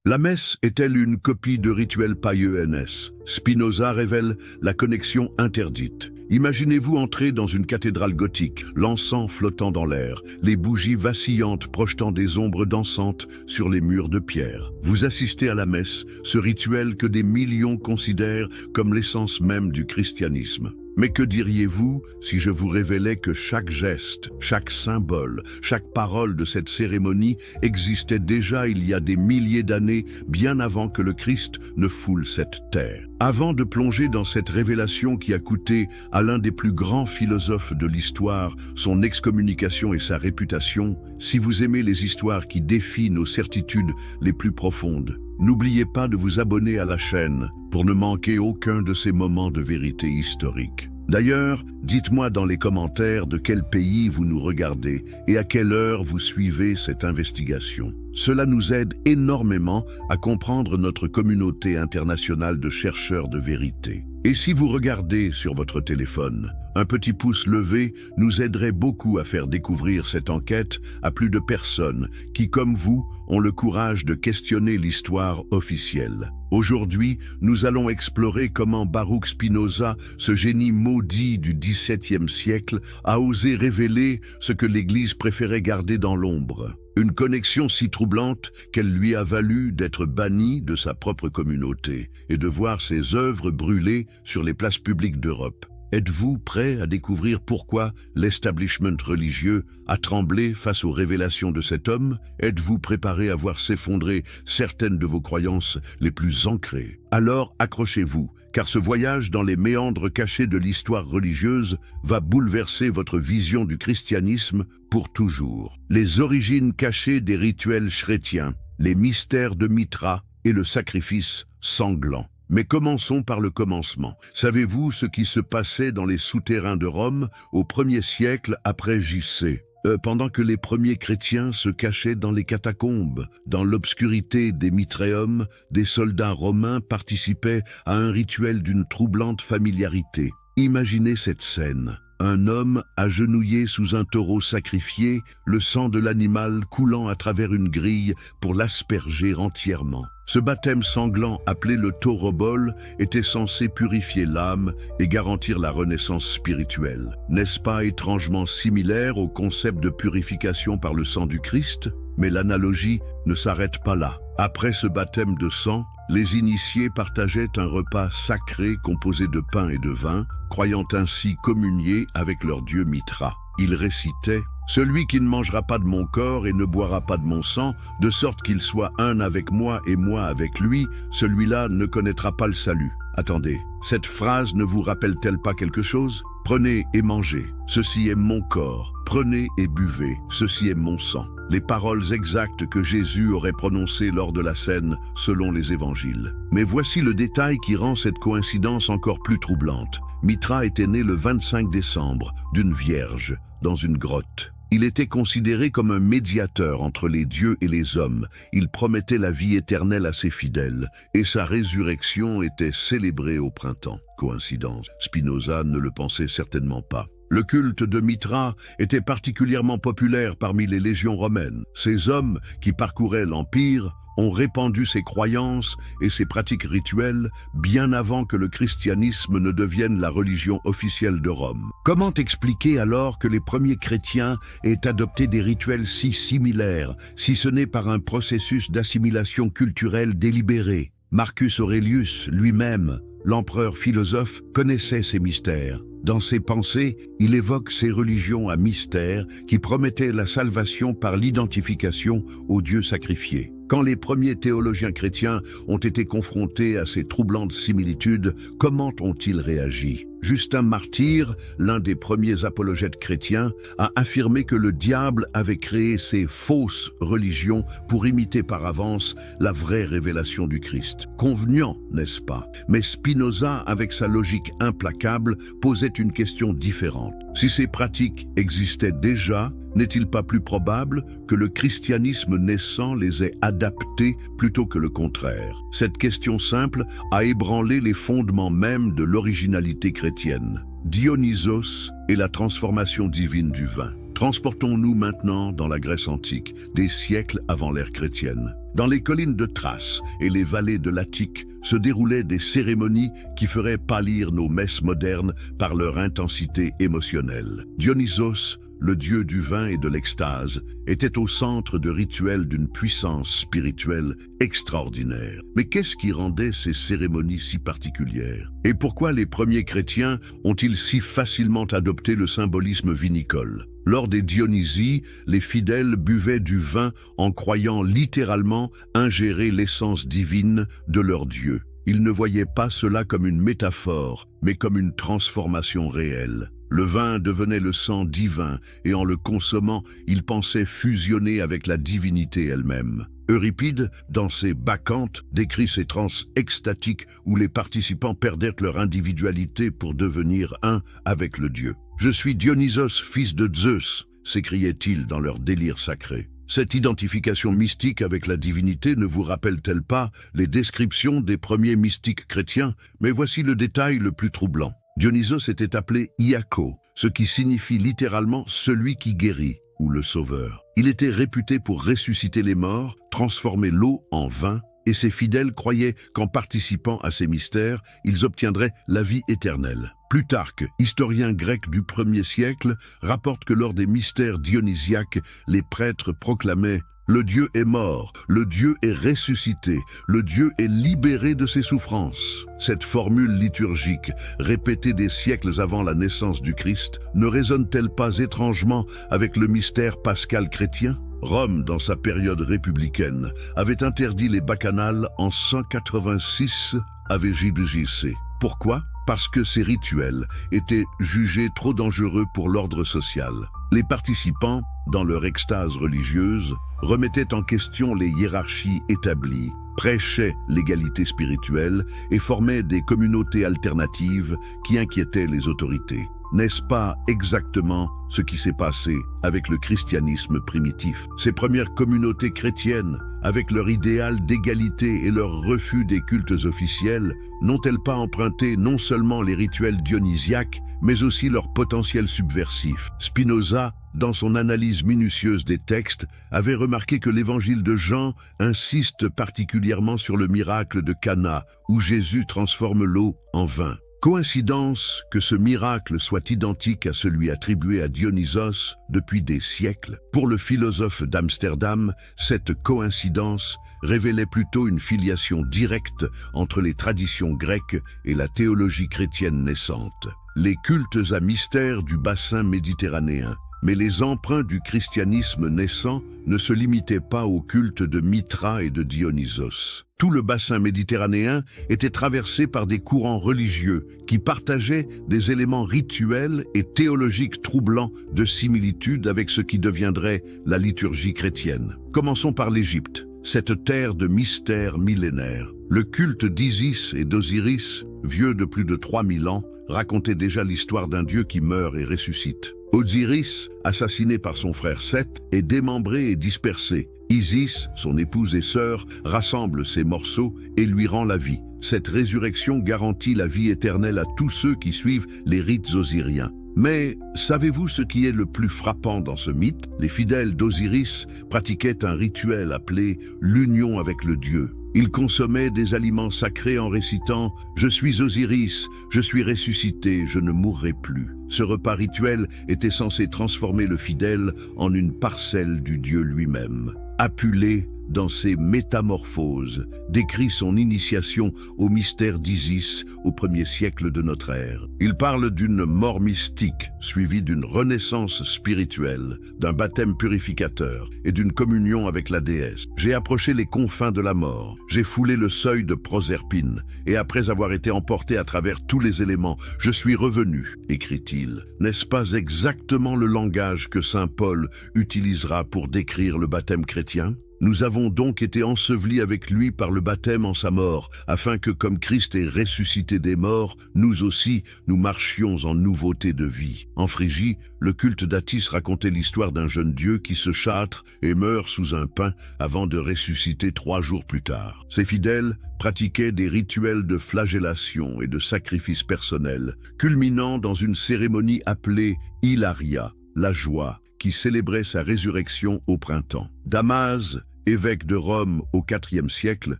La messe est-elle une copie de rituels païens? Spinoza révèle la connexion interdite. Imaginez-vous entrer dans une cathédrale gothique, l'encens flottant dans l'air, les bougies vacillantes projetant des ombres dansantes sur les murs de pierre. Vous assistez à la messe, ce rituel que des millions considèrent comme l'essence même du christianisme. Mais que diriez-vous si je vous révélais que chaque geste, chaque symbole, chaque parole de cette cérémonie existait déjà il y a des milliers d'années, bien avant que le Christ ne foule cette terre? Avant de plonger dans cette révélation qui a coûté à l'un des plus grands philosophes de l'histoire son excommunication et sa réputation, si vous aimez les histoires qui défient nos certitudes les plus profondes, n'oubliez pas de vous abonner à la chaîne pour ne manquer aucun de ces moments de vérité historique. D'ailleurs, dites-moi dans les commentaires de quel pays vous nous regardez et à quelle heure vous suivez cette investigation. Cela nous aide énormément à comprendre notre communauté internationale de chercheurs de vérité. Et si vous regardez sur votre téléphone, un petit pouce levé nous aiderait beaucoup à faire découvrir cette enquête à plus de personnes qui, comme vous, ont le courage de questionner l'histoire officielle. Aujourd'hui, nous allons explorer comment Baruch Spinoza, ce génie maudit du XVIIe siècle, a osé révéler ce que l'Église préférait garder dans l'ombre. Une connexion si troublante qu'elle lui a valu d'être banni de sa propre communauté et de voir ses œuvres brûlées sur les places publiques d'Europe. Êtes-vous prêt à découvrir pourquoi l'establishment religieux a tremblé face aux révélations de cet homme? Êtes-vous préparé à voir s'effondrer certaines de vos croyances les plus ancrées? Alors accrochez-vous, car ce voyage dans les méandres cachés de l'histoire religieuse va bouleverser votre vision du christianisme pour toujours. Les origines cachées des rituels chrétiens, les mystères de Mithra et le sacrifice sanglant. Mais commençons par le commencement. Savez-vous ce qui se passait dans les souterrains de Rome au 1er siècle après J.C.? Pendant que les premiers chrétiens se cachaient dans les catacombes, dans l'obscurité des mitréums, des soldats romains participaient à un rituel d'une troublante familiarité. Imaginez cette scène. Un homme agenouillé sous un taureau sacrifié, le sang de l'animal coulant à travers une grille pour l'asperger entièrement. Ce baptême sanglant appelé le taurobol était censé purifier l'âme et garantir la renaissance spirituelle. N'est-ce pas étrangement similaire au concept de purification par le sang du Christ? Mais l'analogie ne s'arrête pas là. Après ce baptême de sang, les initiés partageaient un repas sacré composé de pain et de vin, croyant ainsi communier avec leur dieu Mithra. Ils récitaient « Celui qui ne mangera pas de mon corps et ne boira pas de mon sang, de sorte qu'il soit un avec moi et moi avec lui, celui-là ne connaîtra pas le salut. » Attendez, cette phrase ne vous rappelle-t-elle pas quelque chose? Prenez et mangez, ceci est mon corps. Prenez et buvez, ceci est mon sang. Les paroles exactes que Jésus aurait prononcées lors de la scène selon les évangiles. Mais voici le détail qui rend cette coïncidence encore plus troublante. Mithra était né le 25 décembre, d'une vierge, dans une grotte. Il était considéré comme un médiateur entre les dieux et les hommes. Il promettait la vie éternelle à ses fidèles, et sa résurrection était célébrée au printemps. Coïncidence? Spinoza ne le pensait certainement pas. Le culte de Mithra était particulièrement populaire parmi les légions romaines. Ces hommes qui parcouraient l'Empire ont répandu ses croyances et ses pratiques rituelles bien avant que le christianisme ne devienne la religion officielle de Rome. Comment expliquer alors que les premiers chrétiens aient adopté des rituels si similaires, si ce n'est par un processus d'assimilation culturelle délibéré? Marcus Aurelius lui-même, l'empereur philosophe, connaissait ces mystères. Dans ses pensées, il évoque ces religions à mystère qui promettaient la salvation par l'identification au Dieu sacrifié. Quand les premiers théologiens chrétiens ont été confrontés à ces troublantes similitudes, comment ont-ils réagi? Justin Martyr, l'un des premiers apologètes chrétiens, a affirmé que le diable avait créé ces fausses religions pour imiter par avance la vraie révélation du Christ. Convenant, n'est-ce pas? Mais Spinoza, avec sa logique implacable, posait une question différente. Si ces pratiques existaient déjà, n'est-il pas plus probable que le christianisme naissant les ait adaptées plutôt que le contraire? Cette question simple a ébranlé les fondements mêmes de l'originalité chrétienne. Dionysos et la transformation divine du vin. Transportons-nous maintenant dans la Grèce antique, des siècles avant l'ère chrétienne. Dans les collines de Thrace et les vallées de l'Attique se déroulaient des cérémonies qui feraient pâlir nos messes modernes par leur intensité émotionnelle. Dionysos, le dieu du vin et de l'extase, était au centre de rituels d'une puissance spirituelle extraordinaire. Mais qu'est-ce qui rendait ces cérémonies si particulières? Et pourquoi les premiers chrétiens ont-ils si facilement adopté le symbolisme vinicole? Lors des Dionysies, les fidèles buvaient du vin en croyant littéralement ingérer l'essence divine de leur Dieu. Ils ne voyaient pas cela comme une métaphore, mais comme une transformation réelle. Le vin devenait le sang divin et en le consommant, ils pensaient fusionner avec la divinité elle-même. Euripide, dans ses Bacchantes, décrit ces transes extatiques où les participants perdaient leur individualité pour devenir un avec le Dieu. « Je suis Dionysos, fils de Zeus », s'écriait-il dans leur délire sacré. Cette identification mystique avec la divinité ne vous rappelle-t-elle pas les descriptions des premiers mystiques chrétiens? Mais voici le détail le plus troublant. Dionysos était appelé Iako, ce qui signifie littéralement « celui qui guérit » ou « le sauveur ». Il était réputé pour ressusciter les morts, transformer l'eau en vin, et ses fidèles croyaient qu'en participant à ces mystères, ils obtiendraient la vie éternelle. Plutarque, historien grec du 1er siècle, rapporte que lors des mystères dionysiaques, les prêtres proclamaient « Le Dieu est mort, le Dieu est ressuscité, le Dieu est libéré de ses souffrances ». Cette formule liturgique, répétée des siècles avant la naissance du Christ, ne résonne-t-elle pas étrangement avec le mystère pascal chrétien? Rome, dans sa période républicaine, avait interdit les bacchanales en 186 AVJC. Pourquoi? Parce que ces rituels étaient jugés trop dangereux pour l'ordre social. Les participants, dans leur extase religieuse, remettaient en question les hiérarchies établies, prêchaient l'égalité spirituelle et formaient des communautés alternatives qui inquiétaient les autorités. N'est-ce pas exactement ce qui s'est passé avec le christianisme primitif? Ces premières communautés chrétiennes, avec leur idéal d'égalité et leur refus des cultes officiels, n'ont-elles pas emprunté non seulement les rituels dionysiaques, mais aussi leur potentiel subversif? Spinoza, dans son analyse minutieuse des textes, avait remarqué que l'évangile de Jean insiste particulièrement sur le miracle de Cana, où Jésus transforme l'eau en vin. Coïncidence que ce miracle soit identique à celui attribué à Dionysos depuis des siècles? Pour le philosophe d'Amsterdam, cette coïncidence révélait plutôt une filiation directe entre les traditions grecques et la théologie chrétienne naissante. Les cultes à mystère du bassin méditerranéen. Mais les emprunts du christianisme naissant ne se limitaient pas au culte de Mithra et de Dionysos. Tout le bassin méditerranéen était traversé par des courants religieux qui partageaient des éléments rituels et théologiques troublants de similitude avec ce qui deviendrait la liturgie chrétienne. Commençons par l'Égypte, cette terre de mystère millénaire. Le culte d'Isis et d'Osiris, vieux de plus de 3000 ans, racontait déjà l'histoire d'un dieu qui meurt et ressuscite. Osiris, assassiné par son frère Seth, est démembré et dispersé. Isis, son épouse et sœur, rassemble ses morceaux et lui rend la vie. Cette résurrection garantit la vie éternelle à tous ceux qui suivent les rites osiriens. Mais savez-vous ce qui est le plus frappant dans ce mythe? Les fidèles d'Osiris pratiquaient un rituel appelé l'union avec le Dieu. Ils consommaient des aliments sacrés en récitant « Je suis Osiris, je suis ressuscité, je ne mourrai plus ». Ce repas rituel était censé transformer le fidèle en une parcelle du Dieu lui-même. Apulée, dans ses Métamorphoses, décrit son initiation au mystère d'Isis au 1er siècle de notre ère. Il parle d'une mort mystique, suivie d'une renaissance spirituelle, d'un baptême purificateur et d'une communion avec la déesse. J'ai approché les confins de la mort, j'ai foulé le seuil de Proserpine, et après avoir été emporté à travers tous les éléments, je suis revenu, écrit-il. N'est-ce pas exactement le langage que saint Paul utilisera pour décrire le baptême chrétien? Nous avons donc été ensevelis avec lui par le baptême en sa mort, afin que, comme Christ est ressuscité des morts, nous aussi, nous marchions en nouveauté de vie. En Phrygie, le culte d'Attis racontait l'histoire d'un jeune dieu qui se châtre et meurt sous un pin avant de ressusciter 3 jours plus tard. Ses fidèles pratiquaient des rituels de flagellation et de sacrifices personnels, culminant dans une cérémonie appelée Hilaria, la joie, qui célébrait sa résurrection au printemps. Damase, évêque de Rome au IVe siècle,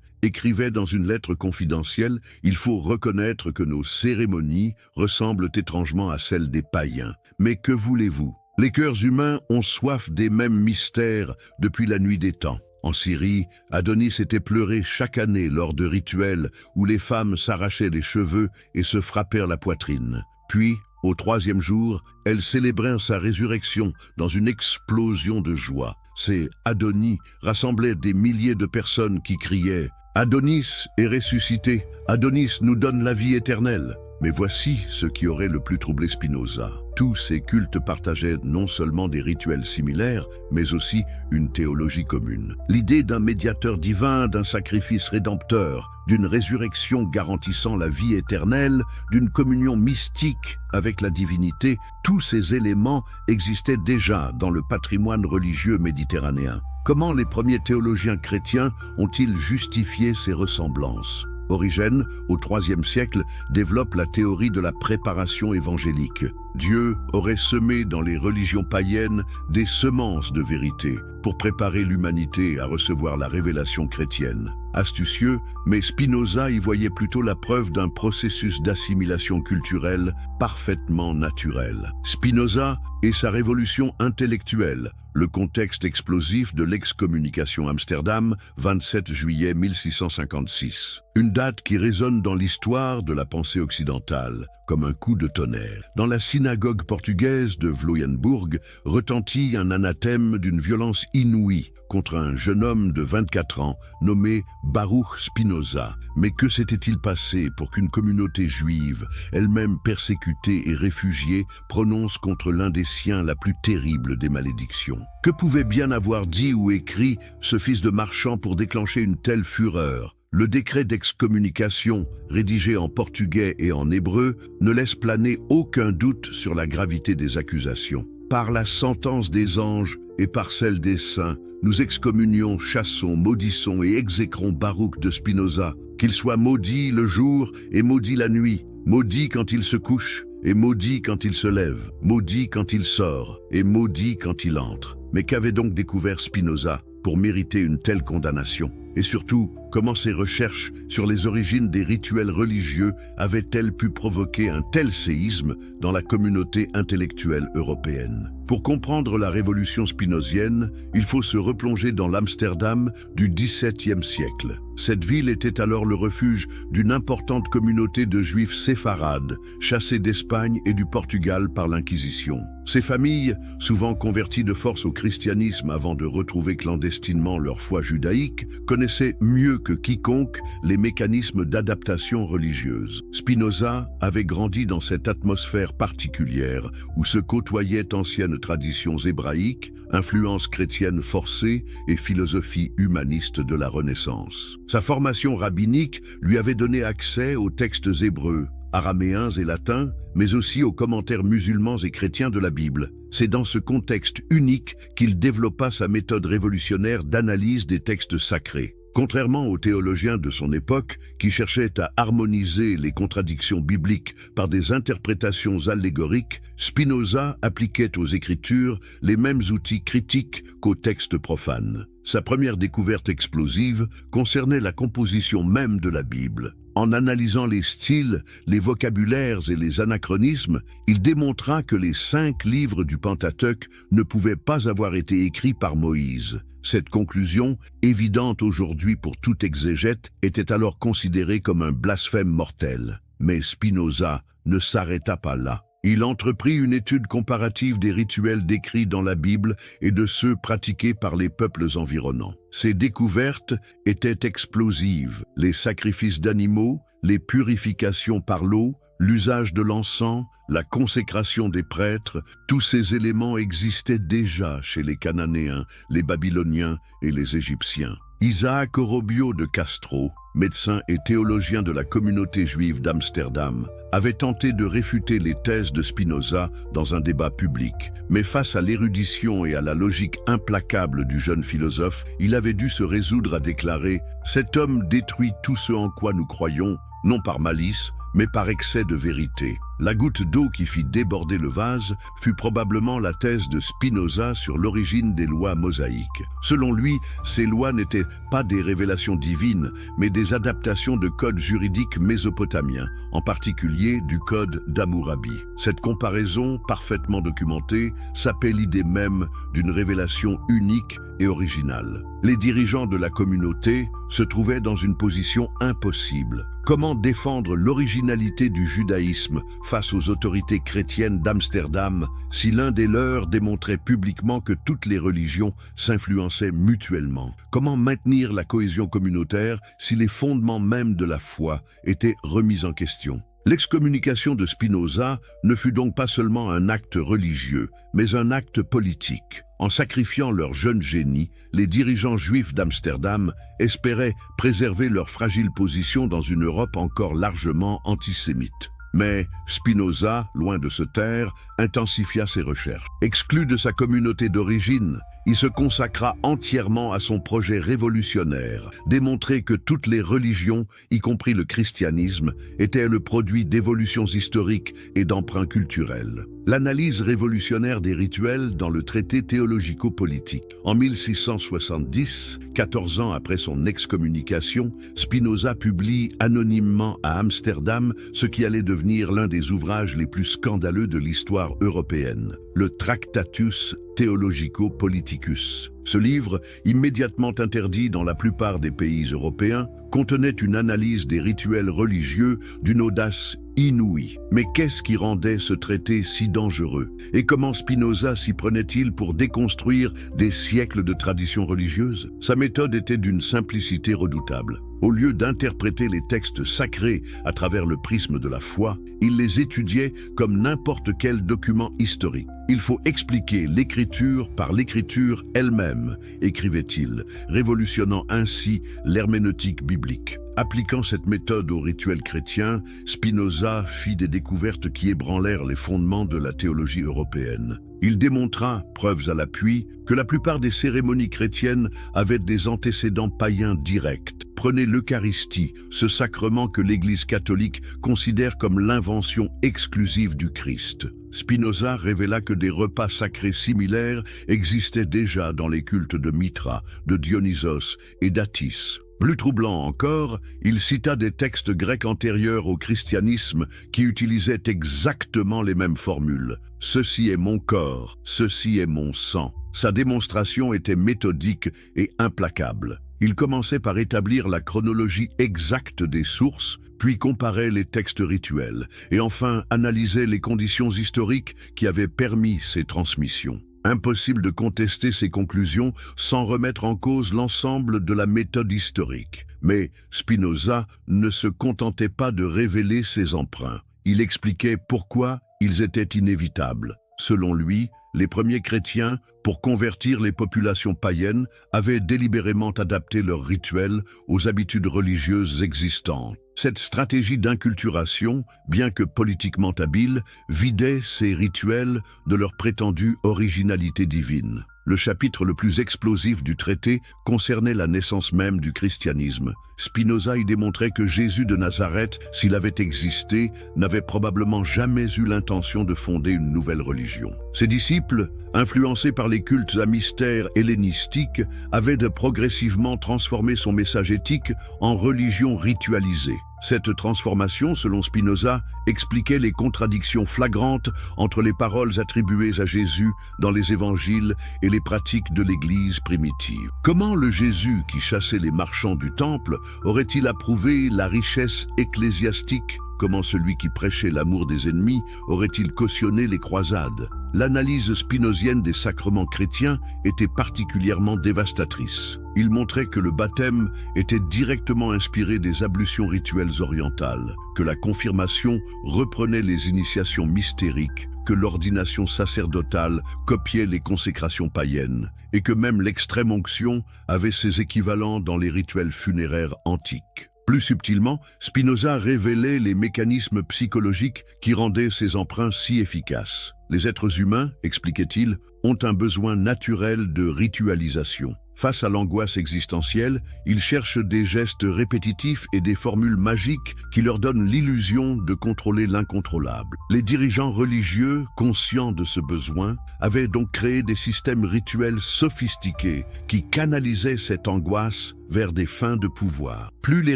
écrivait dans une lettre confidentielle « Il faut reconnaître que nos cérémonies ressemblent étrangement à celles des païens. Mais que voulez-vous? Les cœurs humains ont soif des mêmes mystères depuis la nuit des temps. » En Syrie, Adonis était pleuré chaque année lors de rituels où les femmes s'arrachaient les cheveux et se frappèrent la poitrine. Puis, au troisième jour, elles célébrèrent sa résurrection dans une explosion de joie. Ces Adonis rassemblaient des milliers de personnes qui criaient « Adonis est ressuscité, Adonis nous donne la vie éternelle ». Mais voici ce qui aurait le plus troublé Spinoza. Tous ces cultes partageaient non seulement des rituels similaires, mais aussi une théologie commune. L'idée d'un médiateur divin, d'un sacrifice rédempteur, d'une résurrection garantissant la vie éternelle, d'une communion mystique avec la divinité, tous ces éléments existaient déjà dans le patrimoine religieux méditerranéen. Comment les premiers théologiens chrétiens ont-ils justifié ces ressemblances ? Origène, au IIIe siècle, développe la théorie de la préparation évangélique. Dieu aurait semé dans les religions païennes des semences de vérité pour préparer l'humanité à recevoir la révélation chrétienne. Astucieux, mais Spinoza y voyait plutôt la preuve d'un processus d'assimilation culturelle parfaitement naturel. Spinoza et sa révolution intellectuelle, le contexte explosif de l'excommunication Amsterdam, 27 juillet 1656. Une date qui résonne dans l'histoire de la pensée occidentale, comme un coup de tonnerre. Dans la synagogue portugaise de Vloyenburg retentit un anathème d'une violence inouïe contre un jeune homme de 24 ans nommé Baruch Spinoza. Mais que s'était-il passé pour qu'une communauté juive, elle-même persécutée et réfugiée, prononce contre l'un des siens la plus terrible des malédictions? Que pouvait bien avoir dit ou écrit ce fils de marchand pour déclencher une telle fureur? Le décret d'excommunication, rédigé en portugais et en hébreu, ne laisse planer aucun doute sur la gravité des accusations. Par la sentence des anges et par celle des saints, nous excommunions, chassons, maudissons et exécrons Baruch de Spinoza, qu'il soit maudit le jour et maudit la nuit, maudit quand il se couche et maudit quand il se lève, maudit quand il sort et maudit quand il entre. Mais qu'avait donc découvert Spinoza pour mériter une telle condamnation? Et surtout, comment ces recherches sur les origines des rituels religieux avaient-elles pu provoquer un tel séisme dans la communauté intellectuelle européenne? Pour comprendre la révolution spinozienne, il faut se replonger dans l'Amsterdam du XVIIe siècle. Cette ville était alors le refuge d'une importante communauté de juifs séfarades, chassés d'Espagne et du Portugal par l'Inquisition. Ces familles, souvent converties de force au christianisme avant de retrouver clandestinement leur foi judaïque, connaissaient mieux que quiconque les mécanismes d'adaptation religieuse. Spinoza avait grandi dans cette atmosphère particulière où se côtoyaient anciennes traditions hébraïques, influences chrétiennes forcées et philosophie humaniste de la Renaissance. Sa formation rabbinique lui avait donné accès aux textes hébreux, araméens et latins, mais aussi aux commentaires musulmans et chrétiens de la Bible. C'est dans ce contexte unique qu'il développa sa méthode révolutionnaire d'analyse des textes sacrés. Contrairement aux théologiens de son époque, qui cherchaient à harmoniser les contradictions bibliques par des interprétations allégoriques, Spinoza appliquait aux Écritures les mêmes outils critiques qu'aux textes profanes. Sa première découverte explosive concernait la composition même de la Bible. En analysant les styles, les vocabulaires et les anachronismes, il démontra que les 5 livres du Pentateuque ne pouvaient pas avoir été écrits par Moïse. Cette conclusion, évidente aujourd'hui pour tout exégète, était alors considérée comme un blasphème mortel. Mais Spinoza ne s'arrêta pas là. Il entreprit une étude comparative des rituels décrits dans la Bible et de ceux pratiqués par les peuples environnants. Ces découvertes étaient explosives. Les sacrifices d'animaux, les purifications par l'eau, l'usage de l'encens, la consécration des prêtres, tous ces éléments existaient déjà chez les Cananéens, les Babyloniens et les Égyptiens. Isaac Orobio de Castro, médecin et théologien de la communauté juive d'Amsterdam, avait tenté de réfuter les thèses de Spinoza dans un débat public. Mais face à l'érudition et à la logique implacable du jeune philosophe, il avait dû se résoudre à déclarer « Cet homme détruit tout ce en quoi nous croyons, non par malice, mais par excès de vérité ». La goutte d'eau qui fit déborder le vase fut probablement la thèse de Spinoza sur l'origine des lois mosaïques. Selon lui, ces lois n'étaient pas des révélations divines, mais des adaptations de codes juridiques mésopotamiens, en particulier du code d'Hammurabi. Cette comparaison, parfaitement documentée, sapait l'idée même d'une révélation unique et originale. Les dirigeants de la communauté se trouvaient dans une position impossible. Comment défendre l'originalité du judaïsme face aux autorités chrétiennes d'Amsterdam si l'un des leurs démontrait publiquement que toutes les religions s'influençaient mutuellement? Comment maintenir la cohésion communautaire si les fondements mêmes de la foi étaient remis en question? L'excommunication de Spinoza ne fut donc pas seulement un acte religieux, mais un acte politique. En sacrifiant leur jeune génie, les dirigeants juifs d'Amsterdam espéraient préserver leur fragile position dans une Europe encore largement antisémite. Mais Spinoza, loin de se taire, intensifia ses recherches. Exclu de sa communauté d'origine, il se consacra entièrement à son projet révolutionnaire, démontrer que toutes les religions, y compris le christianisme, étaient le produit d'évolutions historiques et d'emprunts culturels. L'analyse révolutionnaire des rituels dans le traité théologico-politique. En 1670, 14 ans après son excommunication, Spinoza publie anonymement à Amsterdam ce qui allait devenir l'un des ouvrages les plus scandaleux de l'histoire européenne, le Tractatus Theologico-Politicus. Ce livre, immédiatement interdit dans la plupart des pays européens, contenait une analyse des rituels religieux d'une audace inouïe. Mais qu'est-ce qui rendait ce traité si dangereux? Et comment Spinoza s'y prenait-il pour déconstruire des siècles de traditions religieuses? Sa méthode était d'une simplicité redoutable. Au lieu d'interpréter les textes sacrés à travers le prisme de la foi, il les étudiait comme n'importe quel document historique. Il faut expliquer l'écriture par l'écriture elle-même, écrivait-il, révolutionnant ainsi l'herméneutique biblique. Appliquant cette méthode aux rituels chrétiens, Spinoza fit des découvertes qui ébranlèrent les fondements de la théologie européenne. Il démontra, preuves à l'appui, que la plupart des cérémonies chrétiennes avaient des antécédents païens directs. Prenez l'Eucharistie, ce sacrement que l'Église catholique considère comme l'invention exclusive du Christ. Spinoza révéla que des repas sacrés similaires existaient déjà dans les cultes de Mithra, de Dionysos et d'Attis. Plus troublant encore, il cita des textes grecs antérieurs au christianisme qui utilisaient exactement les mêmes formules. « Ceci est mon corps, ceci est mon sang ». Sa démonstration était méthodique et implacable. Il commençait par établir la chronologie exacte des sources, puis comparait les textes rituels, et enfin analysait les conditions historiques qui avaient permis ces transmissions. Impossible de contester ces conclusions sans remettre en cause l'ensemble de la méthode historique. Mais Spinoza ne se contentait pas de révéler ses emprunts. Il expliquait pourquoi ils étaient inévitables. Selon lui, les premiers chrétiens, pour convertir les populations païennes, avaient délibérément adapté leurs rituels aux habitudes religieuses existantes. Cette stratégie d'inculturation, bien que politiquement habile, vidait ces rituels de leur prétendue originalité divine. Le chapitre le plus explosif du traité concernait la naissance même du christianisme. Spinoza y démontrait que Jésus de Nazareth, s'il avait existé, n'avait probablement jamais eu l'intention de fonder une nouvelle religion. Ses disciples, influencés par les cultes à mystère hellénistiques, avaient progressivement transformé son message éthique en religion ritualisée. Cette transformation, selon Spinoza, expliquait les contradictions flagrantes entre les paroles attribuées à Jésus dans les évangiles et les pratiques de l'Église primitive. Comment le Jésus qui chassait les marchands du temple aurait-il approuvé la richesse ecclésiastique? Comment celui qui prêchait l'amour des ennemis aurait-il cautionné les croisades? L'analyse spinozienne des sacrements chrétiens était particulièrement dévastatrice. Il montrait que le baptême était directement inspiré des ablutions rituelles orientales, que la confirmation reprenait les initiations mystériques, que l'ordination sacerdotale copiait les consécrations païennes, et que même l'extrême onction avait ses équivalents dans les rituels funéraires antiques. Plus subtilement, Spinoza révélait les mécanismes psychologiques qui rendaient ces emprunts si efficaces. Les êtres humains, expliquait-il, ont un besoin naturel de ritualisation. Face à l'angoisse existentielle, ils cherchent des gestes répétitifs et des formules magiques qui leur donnent l'illusion de contrôler l'incontrôlable. Les dirigeants religieux, conscients de ce besoin, avaient donc créé des systèmes rituels sophistiqués qui canalisaient cette angoisse vers des fins de pouvoir. Plus les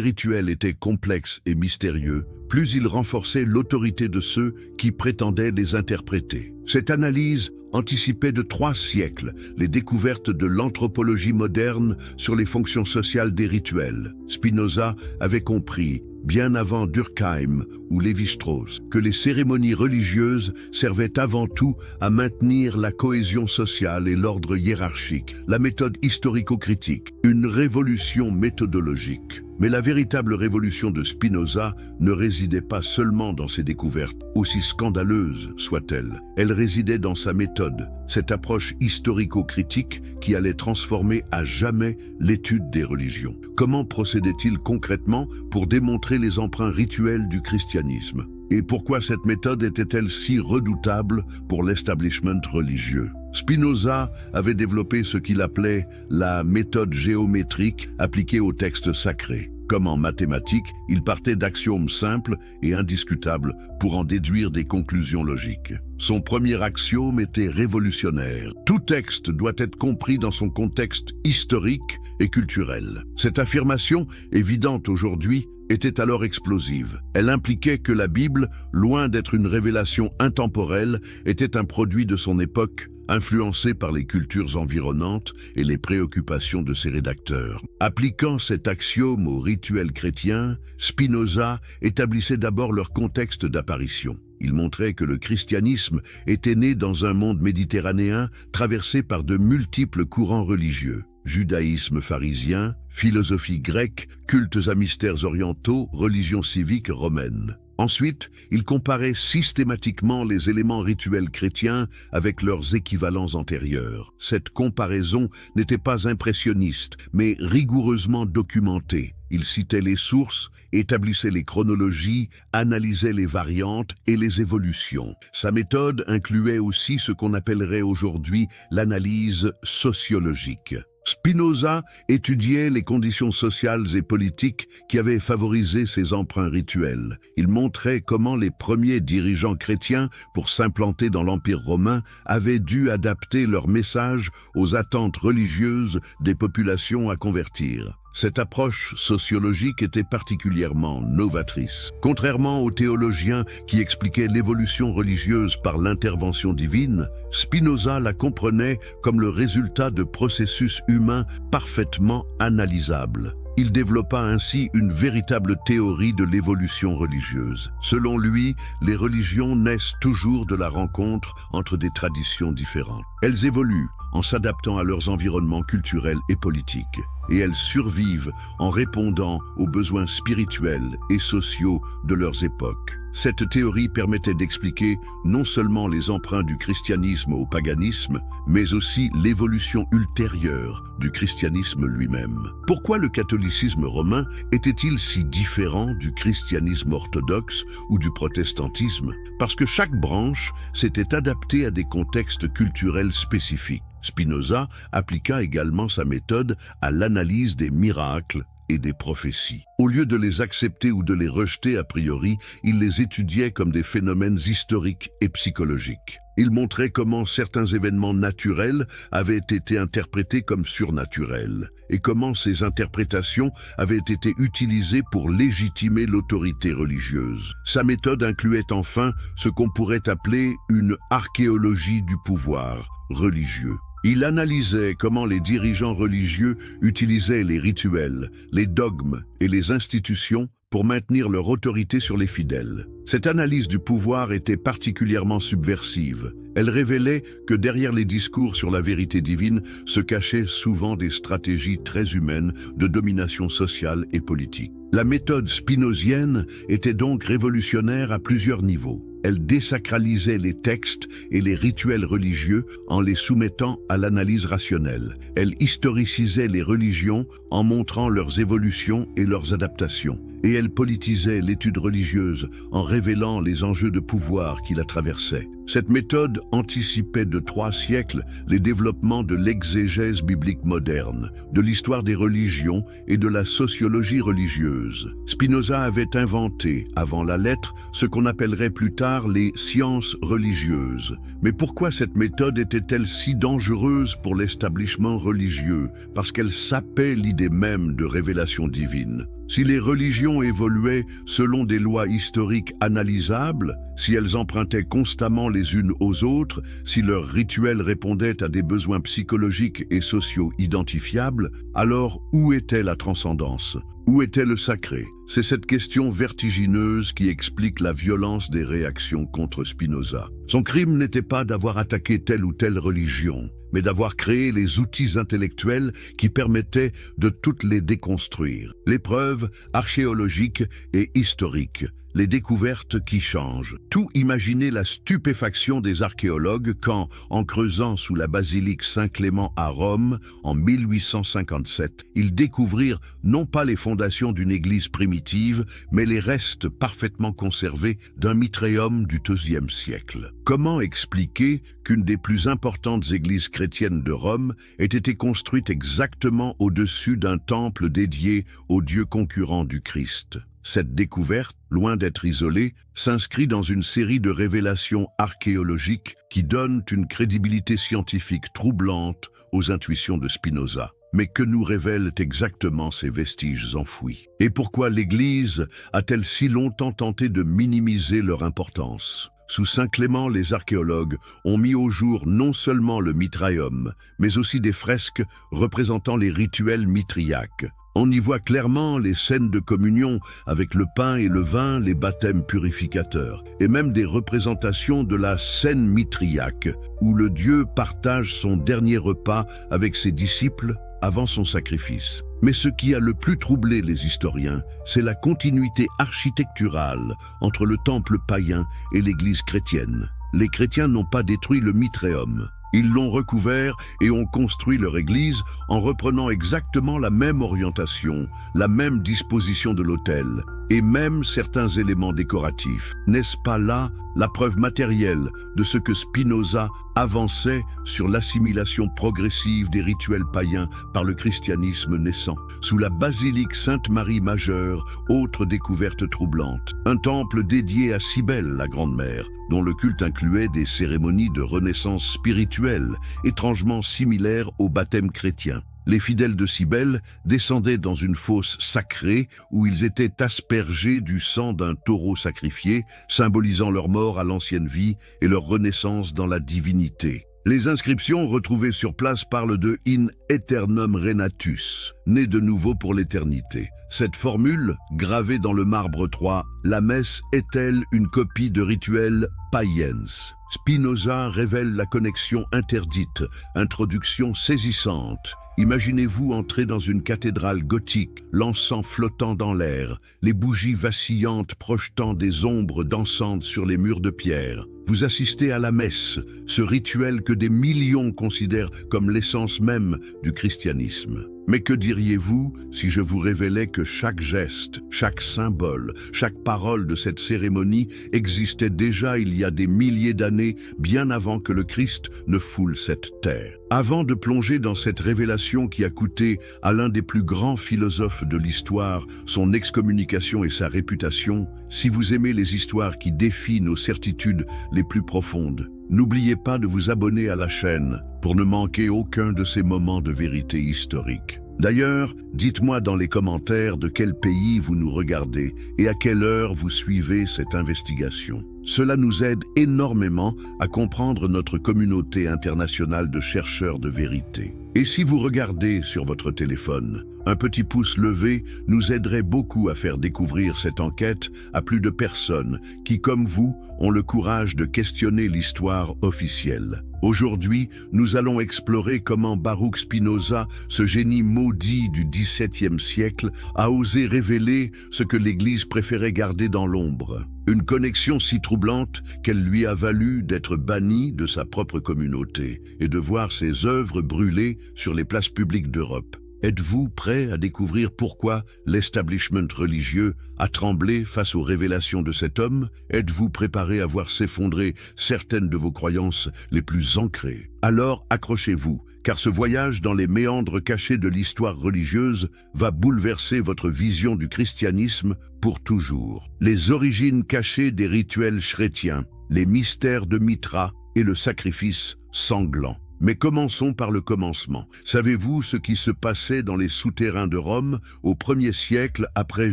rituels étaient complexes et mystérieux, plus ils renforçaient l'autorité de ceux qui prétendaient les interpréter. Cette analyse anticipait de 3 siècles les découvertes de l'anthropologie moderne sur les fonctions sociales des rituels. Spinoza avait compris, bien avant Durkheim ou Lévi-Strauss, que les cérémonies religieuses servaient avant tout à maintenir la cohésion sociale et l'ordre hiérarchique, la méthode historico-critique, une révolution méthodologique. Mais la véritable révolution de Spinoza ne résidait pas seulement dans ses découvertes, aussi scandaleuses soient-elles. Elle résidait dans sa méthode, cette approche historico-critique qui allait transformer à jamais l'étude des religions. Comment procédait-il concrètement pour démontrer les emprunts rituels du christianisme? Et pourquoi cette méthode était-elle si redoutable pour l'establishment religieux? Spinoza avait développé ce qu'il appelait la méthode géométrique appliquée aux textes sacrés. Comme en mathématiques, il partait d'axiomes simples et indiscutables pour en déduire des conclusions logiques. Son premier axiome était révolutionnaire. Tout texte doit être compris dans son contexte historique et culturel. Cette affirmation, évidente aujourd'hui, était alors explosive. Elle impliquait que la Bible, loin d'être une révélation intemporelle, était un produit de son époque, influencé par les cultures environnantes et les préoccupations de ses rédacteurs. Appliquant cet axiome aux rituels chrétiens, Spinoza établissait d'abord leur contexte d'apparition. Il montrait que le christianisme était né dans un monde méditerranéen traversé par de multiples courants religieux. Judaïsme pharisien, philosophie grecque, cultes à mystères orientaux, religion civique romaine. Ensuite, il comparait systématiquement les éléments rituels chrétiens avec leurs équivalents antérieurs. Cette comparaison n'était pas impressionniste, mais rigoureusement documentée. Il citait les sources, établissait les chronologies, analysait les variantes et les évolutions. Sa méthode incluait aussi ce qu'on appellerait aujourd'hui l'analyse sociologique. Spinoza étudiait les conditions sociales et politiques qui avaient favorisé ces emprunts rituels. Il montrait comment les premiers dirigeants chrétiens, pour s'implanter dans l'Empire romain, avaient dû adapter leur message aux attentes religieuses des populations à convertir. Cette approche sociologique était particulièrement novatrice. Contrairement aux théologiens qui expliquaient l'évolution religieuse par l'intervention divine, Spinoza la comprenait comme le résultat de processus humains parfaitement analysables. Il développa ainsi une véritable théorie de l'évolution religieuse. Selon lui, les religions naissent toujours de la rencontre entre des traditions différentes. Elles évoluent en s'adaptant à leurs environnements culturels et politiques. Et elles survivent en répondant aux besoins spirituels et sociaux de leurs époques. Cette théorie permettait d'expliquer non seulement les emprunts du christianisme au paganisme, mais aussi l'évolution ultérieure du christianisme lui-même. Pourquoi le catholicisme romain était-il si différent du christianisme orthodoxe ou du protestantisme? Parce que chaque branche s'était adaptée à des contextes culturels spécifiques. Spinoza appliqua également sa méthode à l'analyse des miracles et des prophéties. Au lieu de les accepter ou de les rejeter a priori, il les étudiait comme des phénomènes historiques et psychologiques. Il montrait comment certains événements naturels avaient été interprétés comme surnaturels et comment ces interprétations avaient été utilisées pour légitimer l'autorité religieuse. Sa méthode incluait enfin ce qu'on pourrait appeler une archéologie du pouvoir religieux. Il analysait comment les dirigeants religieux utilisaient les rituels, les dogmes et les institutions pour maintenir leur autorité sur les fidèles. Cette analyse du pouvoir était particulièrement subversive. Elle révélait que derrière les discours sur la vérité divine se cachaient souvent des stratégies très humaines de domination sociale et politique. La méthode spinozienne était donc révolutionnaire à plusieurs niveaux. Elle désacralisait les textes et les rituels religieux en les soumettant à l'analyse rationnelle. Elle historicisait les religions en montrant leurs évolutions et leurs adaptations. et elle politisait l'étude religieuse en révélant les enjeux de pouvoir qui la traversaient. Cette méthode anticipait de 3 siècles les développements de l'exégèse biblique moderne, de l'histoire des religions et de la sociologie religieuse. Spinoza avait inventé, avant la lettre, ce qu'on appellerait plus tard les sciences religieuses. Mais pourquoi cette méthode était-elle si dangereuse pour l'établissement religieux? Parce qu'elle sapait l'idée même de révélation divine. Si les religions évoluaient selon des lois historiques analysables, si elles empruntaient constamment les unes aux autres, si leurs rituels répondaient à des besoins psychologiques et sociaux identifiables, alors où était la transcendance? Où était le sacré? C'est cette question vertigineuse qui explique la violence des réactions contre Spinoza. Son crime n'était pas d'avoir attaqué telle ou telle religion, mais d'avoir créé les outils intellectuels qui permettaient de toutes les déconstruire. Les preuves archéologiques et historiques, les découvertes qui changent. Tout imaginer la stupéfaction des archéologues quand, en creusant sous la basilique Saint-Clément à Rome, en 1857, ils découvrirent non pas les fondations d'une église primitive, mais les restes parfaitement conservés d'un mitréum du IIe siècle. Comment expliquer qu'une des plus importantes églises chrétiennes de Rome ait été construite exactement au-dessus d'un temple dédié au dieu concurrent du Christ? Cette découverte, loin d'être isolée, s'inscrit dans une série de révélations archéologiques qui donnent une crédibilité scientifique troublante aux intuitions de Spinoza. Mais que nous révèlent exactement ces vestiges enfouis? Et pourquoi l'Église a-t-elle si longtemps tenté de minimiser leur importance? Sous Saint-Clément, les archéologues ont mis au jour non seulement le Mitraeum, mais aussi des fresques représentant les rituels mitriaques. On y voit clairement les scènes de communion avec le pain et le vin, les baptêmes purificateurs, et même des représentations de la scène mitriaque, où le Dieu partage son dernier repas avec ses disciples avant son sacrifice. Mais ce qui a le plus troublé les historiens, c'est la continuité architecturale entre le temple païen et l'église chrétienne. Les chrétiens n'ont pas détruit le Mitraeum. Ils l'ont recouvert et ont construit leur église en reprenant exactement la même orientation, la même disposition de l'autel, et même certains éléments décoratifs. N'est-ce pas là la preuve matérielle de ce que Spinoza avançait sur l'assimilation progressive des rituels païens par le christianisme naissant? Sous la basilique Sainte-Marie Majeure, autre découverte troublante, un temple dédié à Cybèle, la Grande-Mère, dont le culte incluait des cérémonies de renaissance spirituelle, étrangement similaires au baptême chrétien. Les fidèles de Cybèle descendaient dans une fosse sacrée où ils étaient aspergés du sang d'un taureau sacrifié, symbolisant leur mort à l'ancienne vie et leur renaissance dans la divinité. Les inscriptions retrouvées sur place parlent de in aeternum renatus, né de nouveau pour l'éternité. Cette formule, gravée dans le marbre 3, la messe est-elle une copie de rituels païens? Spinoza révèle la connexion interdite, introduction saisissante. Imaginez-vous entrer dans une cathédrale gothique, l'encens flottant dans l'air, les bougies vacillantes projetant des ombres dansantes sur les murs de pierre. Vous assistez à la messe, ce rituel que des millions considèrent comme l'essence même du christianisme. Mais que diriez-vous si je vous révélais que chaque geste, chaque symbole, chaque parole de cette cérémonie existait déjà il y a des milliers d'années, bien avant que le Christ ne foule cette terre? Avant de plonger dans cette révélation qui a coûté à l'un des plus grands philosophes de l'histoire son excommunication et sa réputation, si vous aimez les histoires qui défient nos certitudes les plus profondes, n'oubliez pas de vous abonner à la chaîne pour ne manquer aucun de ces moments de vérité historique. D'ailleurs, dites-moi dans les commentaires de quel pays vous nous regardez et à quelle heure vous suivez cette investigation. Cela nous aide énormément à comprendre notre communauté internationale de chercheurs de vérité. Et si vous regardez sur votre téléphone, un petit pouce levé nous aiderait beaucoup à faire découvrir cette enquête à plus de personnes qui, comme vous, ont le courage de questionner l'histoire officielle. Aujourd'hui, nous allons explorer comment Baruch Spinoza, ce génie maudit du XVIIe siècle, a osé révéler ce que l'Église préférait garder dans l'ombre. Une connexion si troublante qu'elle lui a valu d'être banni de sa propre communauté et de voir ses œuvres brûlées sur les places publiques d'Europe. Êtes-vous prêt à découvrir pourquoi l'establishment religieux a tremblé face aux révélations de cet homme? Êtes-vous préparé à voir s'effondrer certaines de vos croyances les plus ancrées? Alors accrochez-vous, car ce voyage dans les méandres cachés de l'histoire religieuse va bouleverser votre vision du christianisme pour toujours. Les origines cachées des rituels chrétiens, les mystères de Mithra et le sacrifice sanglant. Mais commençons par le commencement. Savez-vous ce qui se passait dans les souterrains de Rome au 1er siècle après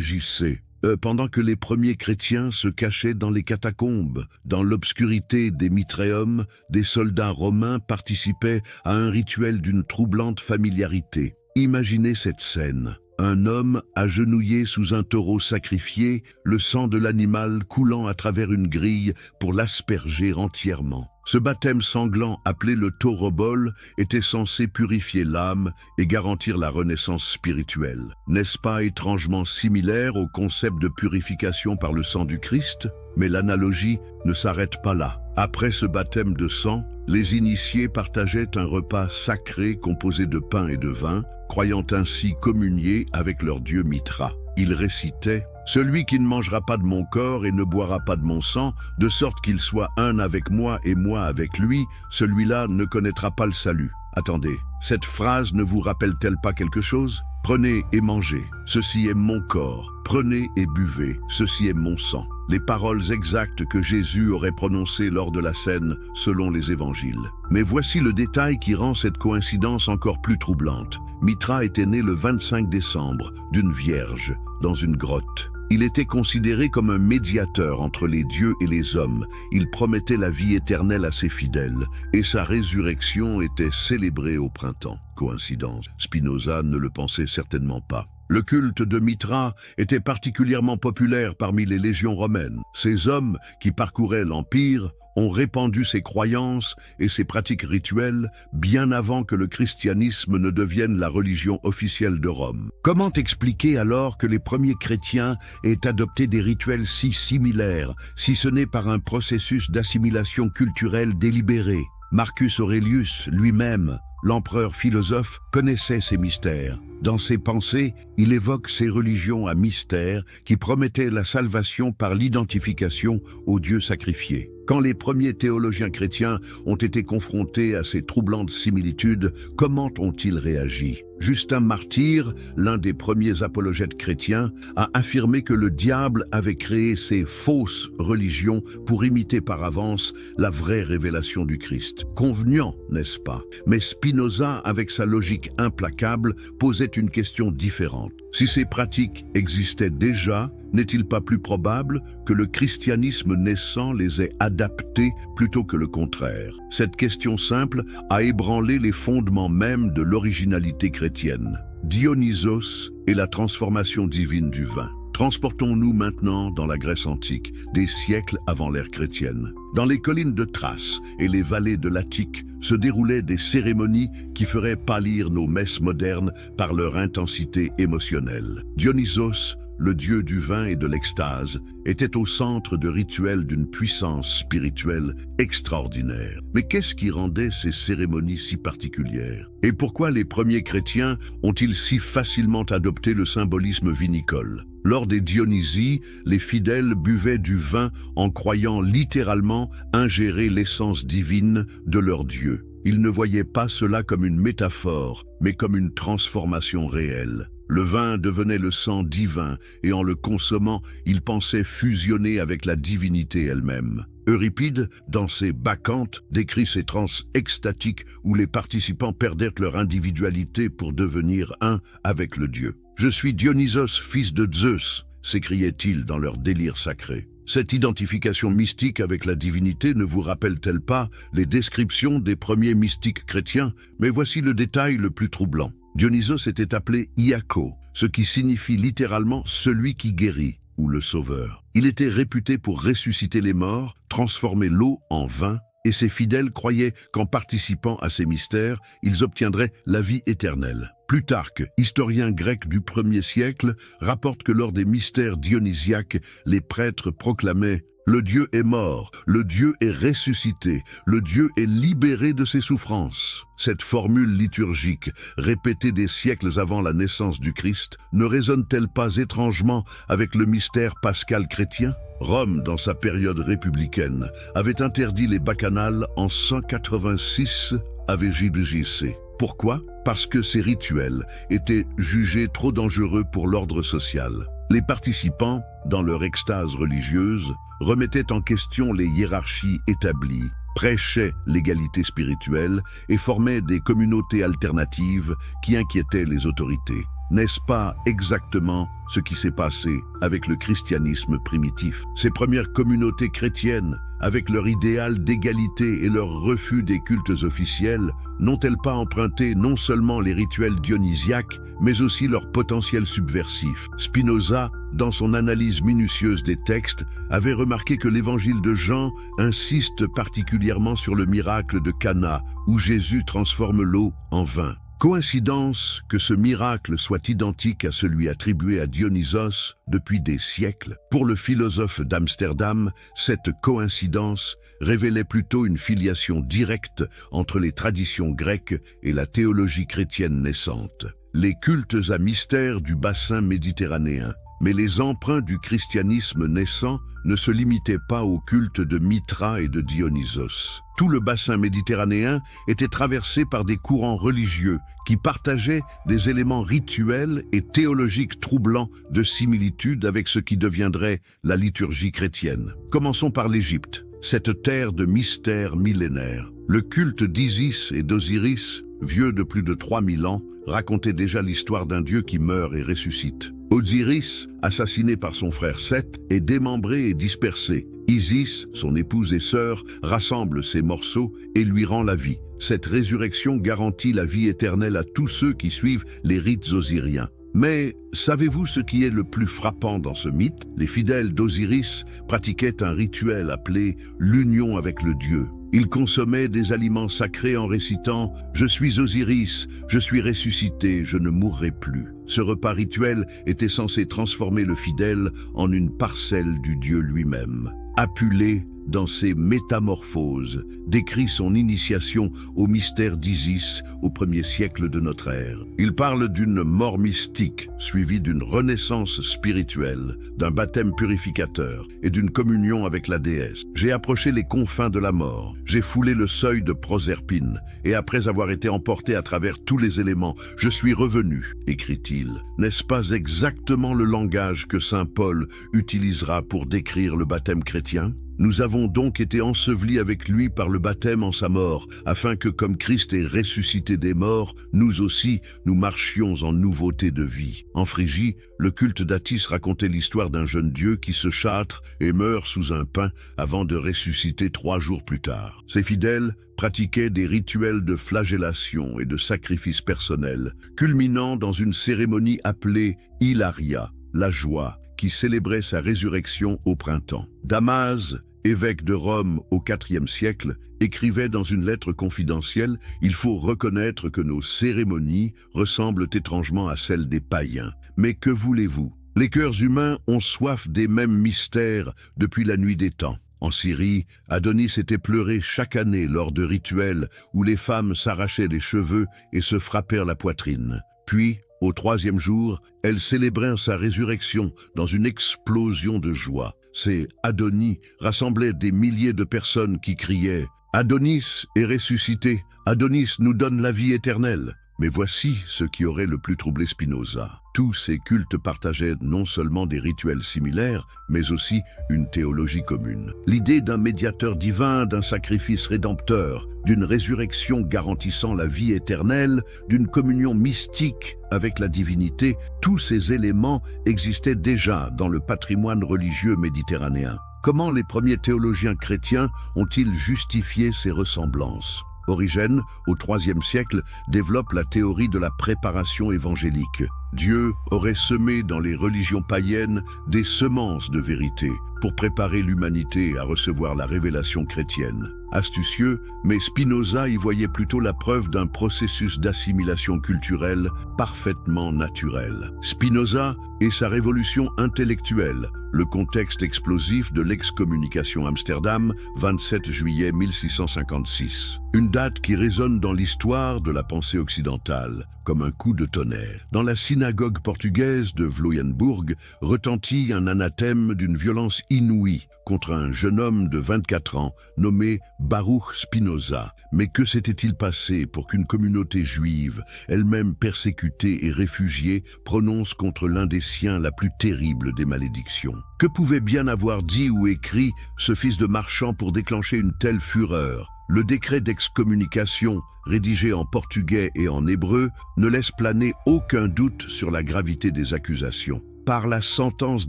J.C.? Pendant que les premiers chrétiens se cachaient dans les catacombes, dans l'obscurité des Mitréums, des soldats romains participaient à un rituel d'une troublante familiarité. Imaginez cette scène. Un homme agenouillé sous un taureau sacrifié, le sang de l'animal coulant à travers une grille pour l'asperger entièrement. Ce baptême sanglant appelé le taurobol était censé purifier l'âme et garantir la renaissance spirituelle. N'est-ce pas étrangement similaire au concept de purification par le sang du Christ? Mais l'analogie ne s'arrête pas là. Après ce baptême de sang, les initiés partageaient un repas sacré composé de pain et de vin, croyant ainsi communier avec leur dieu Mithra. Ils récitaient « Celui qui ne mangera pas de mon corps et ne boira pas de mon sang, de sorte qu'il soit un avec moi et moi avec lui, celui-là ne connaîtra pas le salut. » Attendez, cette phrase ne vous rappelle-t-elle pas quelque chose? Prenez et mangez, ceci est mon corps. Prenez et buvez, ceci est mon sang. Les paroles exactes que Jésus aurait prononcées lors de la scène selon les évangiles. Mais voici le détail qui rend cette coïncidence encore plus troublante. Mithra était né le 25 décembre d'une vierge dans une grotte. Il était considéré comme un médiateur entre les dieux et les hommes. Il promettait la vie éternelle à ses fidèles, et sa résurrection était célébrée au printemps. Coïncidence? Spinoza ne le pensait certainement pas. Le culte de Mithra était particulièrement populaire parmi les légions romaines. Ces hommes qui parcouraient l'Empire ont répandu ses croyances et ses pratiques rituelles bien avant que le christianisme ne devienne la religion officielle de Rome. Comment expliquer alors que les premiers chrétiens aient adopté des rituels si similaires, si ce n'est par un processus d'assimilation culturelle délibéré? Marcus Aurelius lui-même, l'empereur philosophe, connaissait ces mystères. Dans ses pensées, il évoque ces religions à mystère qui promettaient la salvation par l'identification au Dieu sacrifié. Quand les premiers théologiens chrétiens ont été confrontés à ces troublantes similitudes, comment ont-ils réagi? Justin Martyr, l'un des premiers apologètes chrétiens, a affirmé que le diable avait créé ces fausses religions pour imiter par avance la vraie révélation du Christ. Convenant, n'est-ce pas? Mais Spinoza, avec sa logique implacable, posait une question différente. Si ces pratiques existaient déjà, n'est-il pas plus probable que le christianisme naissant les ait adaptées plutôt que le contraire? Cette question simple a ébranlé les fondements même de l'originalité chrétienne. Dionysos et la transformation divine du vin. Transportons-nous maintenant dans la Grèce antique, des siècles avant l'ère chrétienne. Dans les collines de Thrace et les vallées de l'Attique se déroulaient des cérémonies qui feraient pâlir nos messes modernes par leur intensité émotionnelle. Dionysos, le dieu du vin et de l'extase, était au centre de rituels d'une puissance spirituelle extraordinaire. Mais qu'est-ce qui rendait ces cérémonies si particulières? Et pourquoi les premiers chrétiens ont-ils si facilement adopté le symbolisme vinicole? Lors des Dionysies, les fidèles buvaient du vin en croyant littéralement ingérer l'essence divine de leur Dieu. Ils ne voyaient pas cela comme une métaphore, mais comme une transformation réelle. Le vin devenait le sang divin et en le consommant, ils pensaient fusionner avec la divinité elle-même. Euripide, dans ses Bacchantes, décrit ces transes extatiques où les participants perdaient leur individualité pour devenir un avec le Dieu. « Je suis Dionysos, fils de Zeus », s'écriait-il dans leur délire sacré. Cette identification mystique avec la divinité ne vous rappelle-t-elle pas les descriptions des premiers mystiques chrétiens? Mais voici le détail le plus troublant. Dionysos était appelé Iako, ce qui signifie littéralement « celui qui guérit » ou « le sauveur ». Il était réputé pour ressusciter les morts, transformer l'eau en vin, et ses fidèles croyaient qu'en participant à ces mystères, ils obtiendraient la vie éternelle. Plutarque, historien grec du 1er siècle, rapporte que lors des mystères dionysiaques, les prêtres proclamaient « Le Dieu est mort, le Dieu est ressuscité, le Dieu est libéré de ses souffrances. Cette formule liturgique, répétée des siècles avant la naissance du Christ, ne résonne-t-elle pas étrangement avec le mystère pascal chrétien ? Rome, dans sa période républicaine, avait interdit les bacchanales en 186 AVJC. Pourquoi ? Parce que ces rituels étaient jugés trop dangereux pour l'ordre social. Les participants, dans leur extase religieuse, remettaient en question les hiérarchies établies, prêchaient l'égalité spirituelle et formaient des communautés alternatives qui inquiétaient les autorités. N'est-ce pas exactement ce qui s'est passé avec le christianisme primitif? Ces premières communautés chrétiennes, avec leur idéal d'égalité et leur refus des cultes officiels, n'ont-elles pas emprunté non seulement les rituels dionysiaques, mais aussi leur potentiel subversif? Spinoza, dans son analyse minutieuse des textes, avait remarqué que l'évangile de Jean insiste particulièrement sur le miracle de Cana, où Jésus transforme l'eau en vin. Coïncidence que ce miracle soit identique à celui attribué à Dionysos depuis des siècles. Pour le philosophe d'Amsterdam, cette coïncidence révélait plutôt une filiation directe entre les traditions grecques et la théologie chrétienne naissante. Les cultes à mystère du bassin méditerranéen. Mais les emprunts du christianisme naissant ne se limitaient pas au culte de Mithra et de Dionysos. Tout le bassin méditerranéen était traversé par des courants religieux qui partageaient des éléments rituels et théologiques troublants de similitude avec ce qui deviendrait la liturgie chrétienne. Commençons par l'Égypte, cette terre de mystère millénaire. Le culte d'Isis et d'Osiris, vieux de plus de 3000 ans, racontait déjà l'histoire d'un dieu qui meurt et ressuscite. Osiris, assassiné par son frère Seth, est démembré et dispersé. Isis, son épouse et sœur, rassemble ses morceaux et lui rend la vie. Cette résurrection garantit la vie éternelle à tous ceux qui suivent les rites osiriens. Mais savez-vous ce qui est le plus frappant dans ce mythe? Les fidèles d'Osiris pratiquaient un rituel appelé l'union avec le dieu. Ils consommaient des aliments sacrés en récitant « Je suis Osiris, je suis ressuscité, je ne mourrai plus ». Ce repas rituel était censé transformer le fidèle en une parcelle du dieu lui-même. Apulée, dans ses Métamorphoses, décrit son initiation au mystère d'Isis au 1er siècle de notre ère. Il parle d'une mort mystique, suivie d'une renaissance spirituelle, d'un baptême purificateur et d'une communion avec la déesse. J'ai approché les confins de la mort, j'ai foulé le seuil de Proserpine, et après avoir été emporté à travers tous les éléments, je suis revenu, écrit-il. N'est-ce pas exactement le langage que saint Paul utilisera pour décrire le baptême chrétien? Nous avons donc été ensevelis avec lui par le baptême en sa mort, afin que, comme Christ est ressuscité des morts, nous aussi, nous marchions en nouveauté de vie. En Phrygie, le culte d'Attis racontait l'histoire d'un jeune dieu qui se châtre et meurt sous un pin avant de ressusciter 3 jours plus tard. Ses fidèles pratiquaient des rituels de flagellation et de sacrifices personnels, culminant dans une cérémonie appelée Hilaria, la joie, qui célébrait sa résurrection au printemps. Damase, évêque de Rome au IVe siècle, écrivait dans une lettre confidentielle « Il faut reconnaître que nos cérémonies ressemblent étrangement à celles des païens. Mais que voulez-vous? Les cœurs humains ont soif des mêmes mystères depuis la nuit des temps. » En Syrie, Adonis était pleuré chaque année lors de rituels où les femmes s'arrachaient les cheveux et se frappèrent la poitrine. Puis, au 3e jour, elles célébrèrent sa résurrection dans une explosion de joie. Ces Adonis rassemblaient des milliers de personnes qui criaient « Adonis est ressuscité, Adonis nous donne la vie éternelle ». Mais voici ce qui aurait le plus troublé Spinoza. Tous ces cultes partageaient non seulement des rituels similaires, mais aussi une théologie commune. L'idée d'un médiateur divin, d'un sacrifice rédempteur, d'une résurrection garantissant la vie éternelle, d'une communion mystique avec la divinité, tous ces éléments existaient déjà dans le patrimoine religieux méditerranéen. Comment les premiers théologiens chrétiens ont-ils justifié ces ressemblances ? Origène, au IIIe siècle, développe la théorie de la préparation évangélique. Dieu aurait semé dans les religions païennes des semences de vérité pour préparer l'humanité à recevoir la révélation chrétienne. Astucieux, mais Spinoza y voyait plutôt la preuve d'un processus d'assimilation culturelle parfaitement naturel. Spinoza et sa révolution intellectuelle, le contexte explosif de l'excommunication Amsterdam, 27 juillet 1656. Une date qui résonne dans l'histoire de la pensée occidentale, comme un coup de tonnerre. Dans la synagogue portugaise de Vloeienburg retentit un anathème d'une violence inouïe contre un jeune homme de 24 ans nommé Baruch Spinoza. Mais que s'était-il passé pour qu'une communauté juive, elle-même persécutée et réfugiée, prononce contre l'un des siens la plus terrible des malédictions? Que pouvait bien avoir dit ou écrit ce fils de marchand pour déclencher une telle fureur? Le décret d'excommunication, rédigé en portugais et en hébreu, ne laisse planer aucun doute sur la gravité des accusations. Par la sentence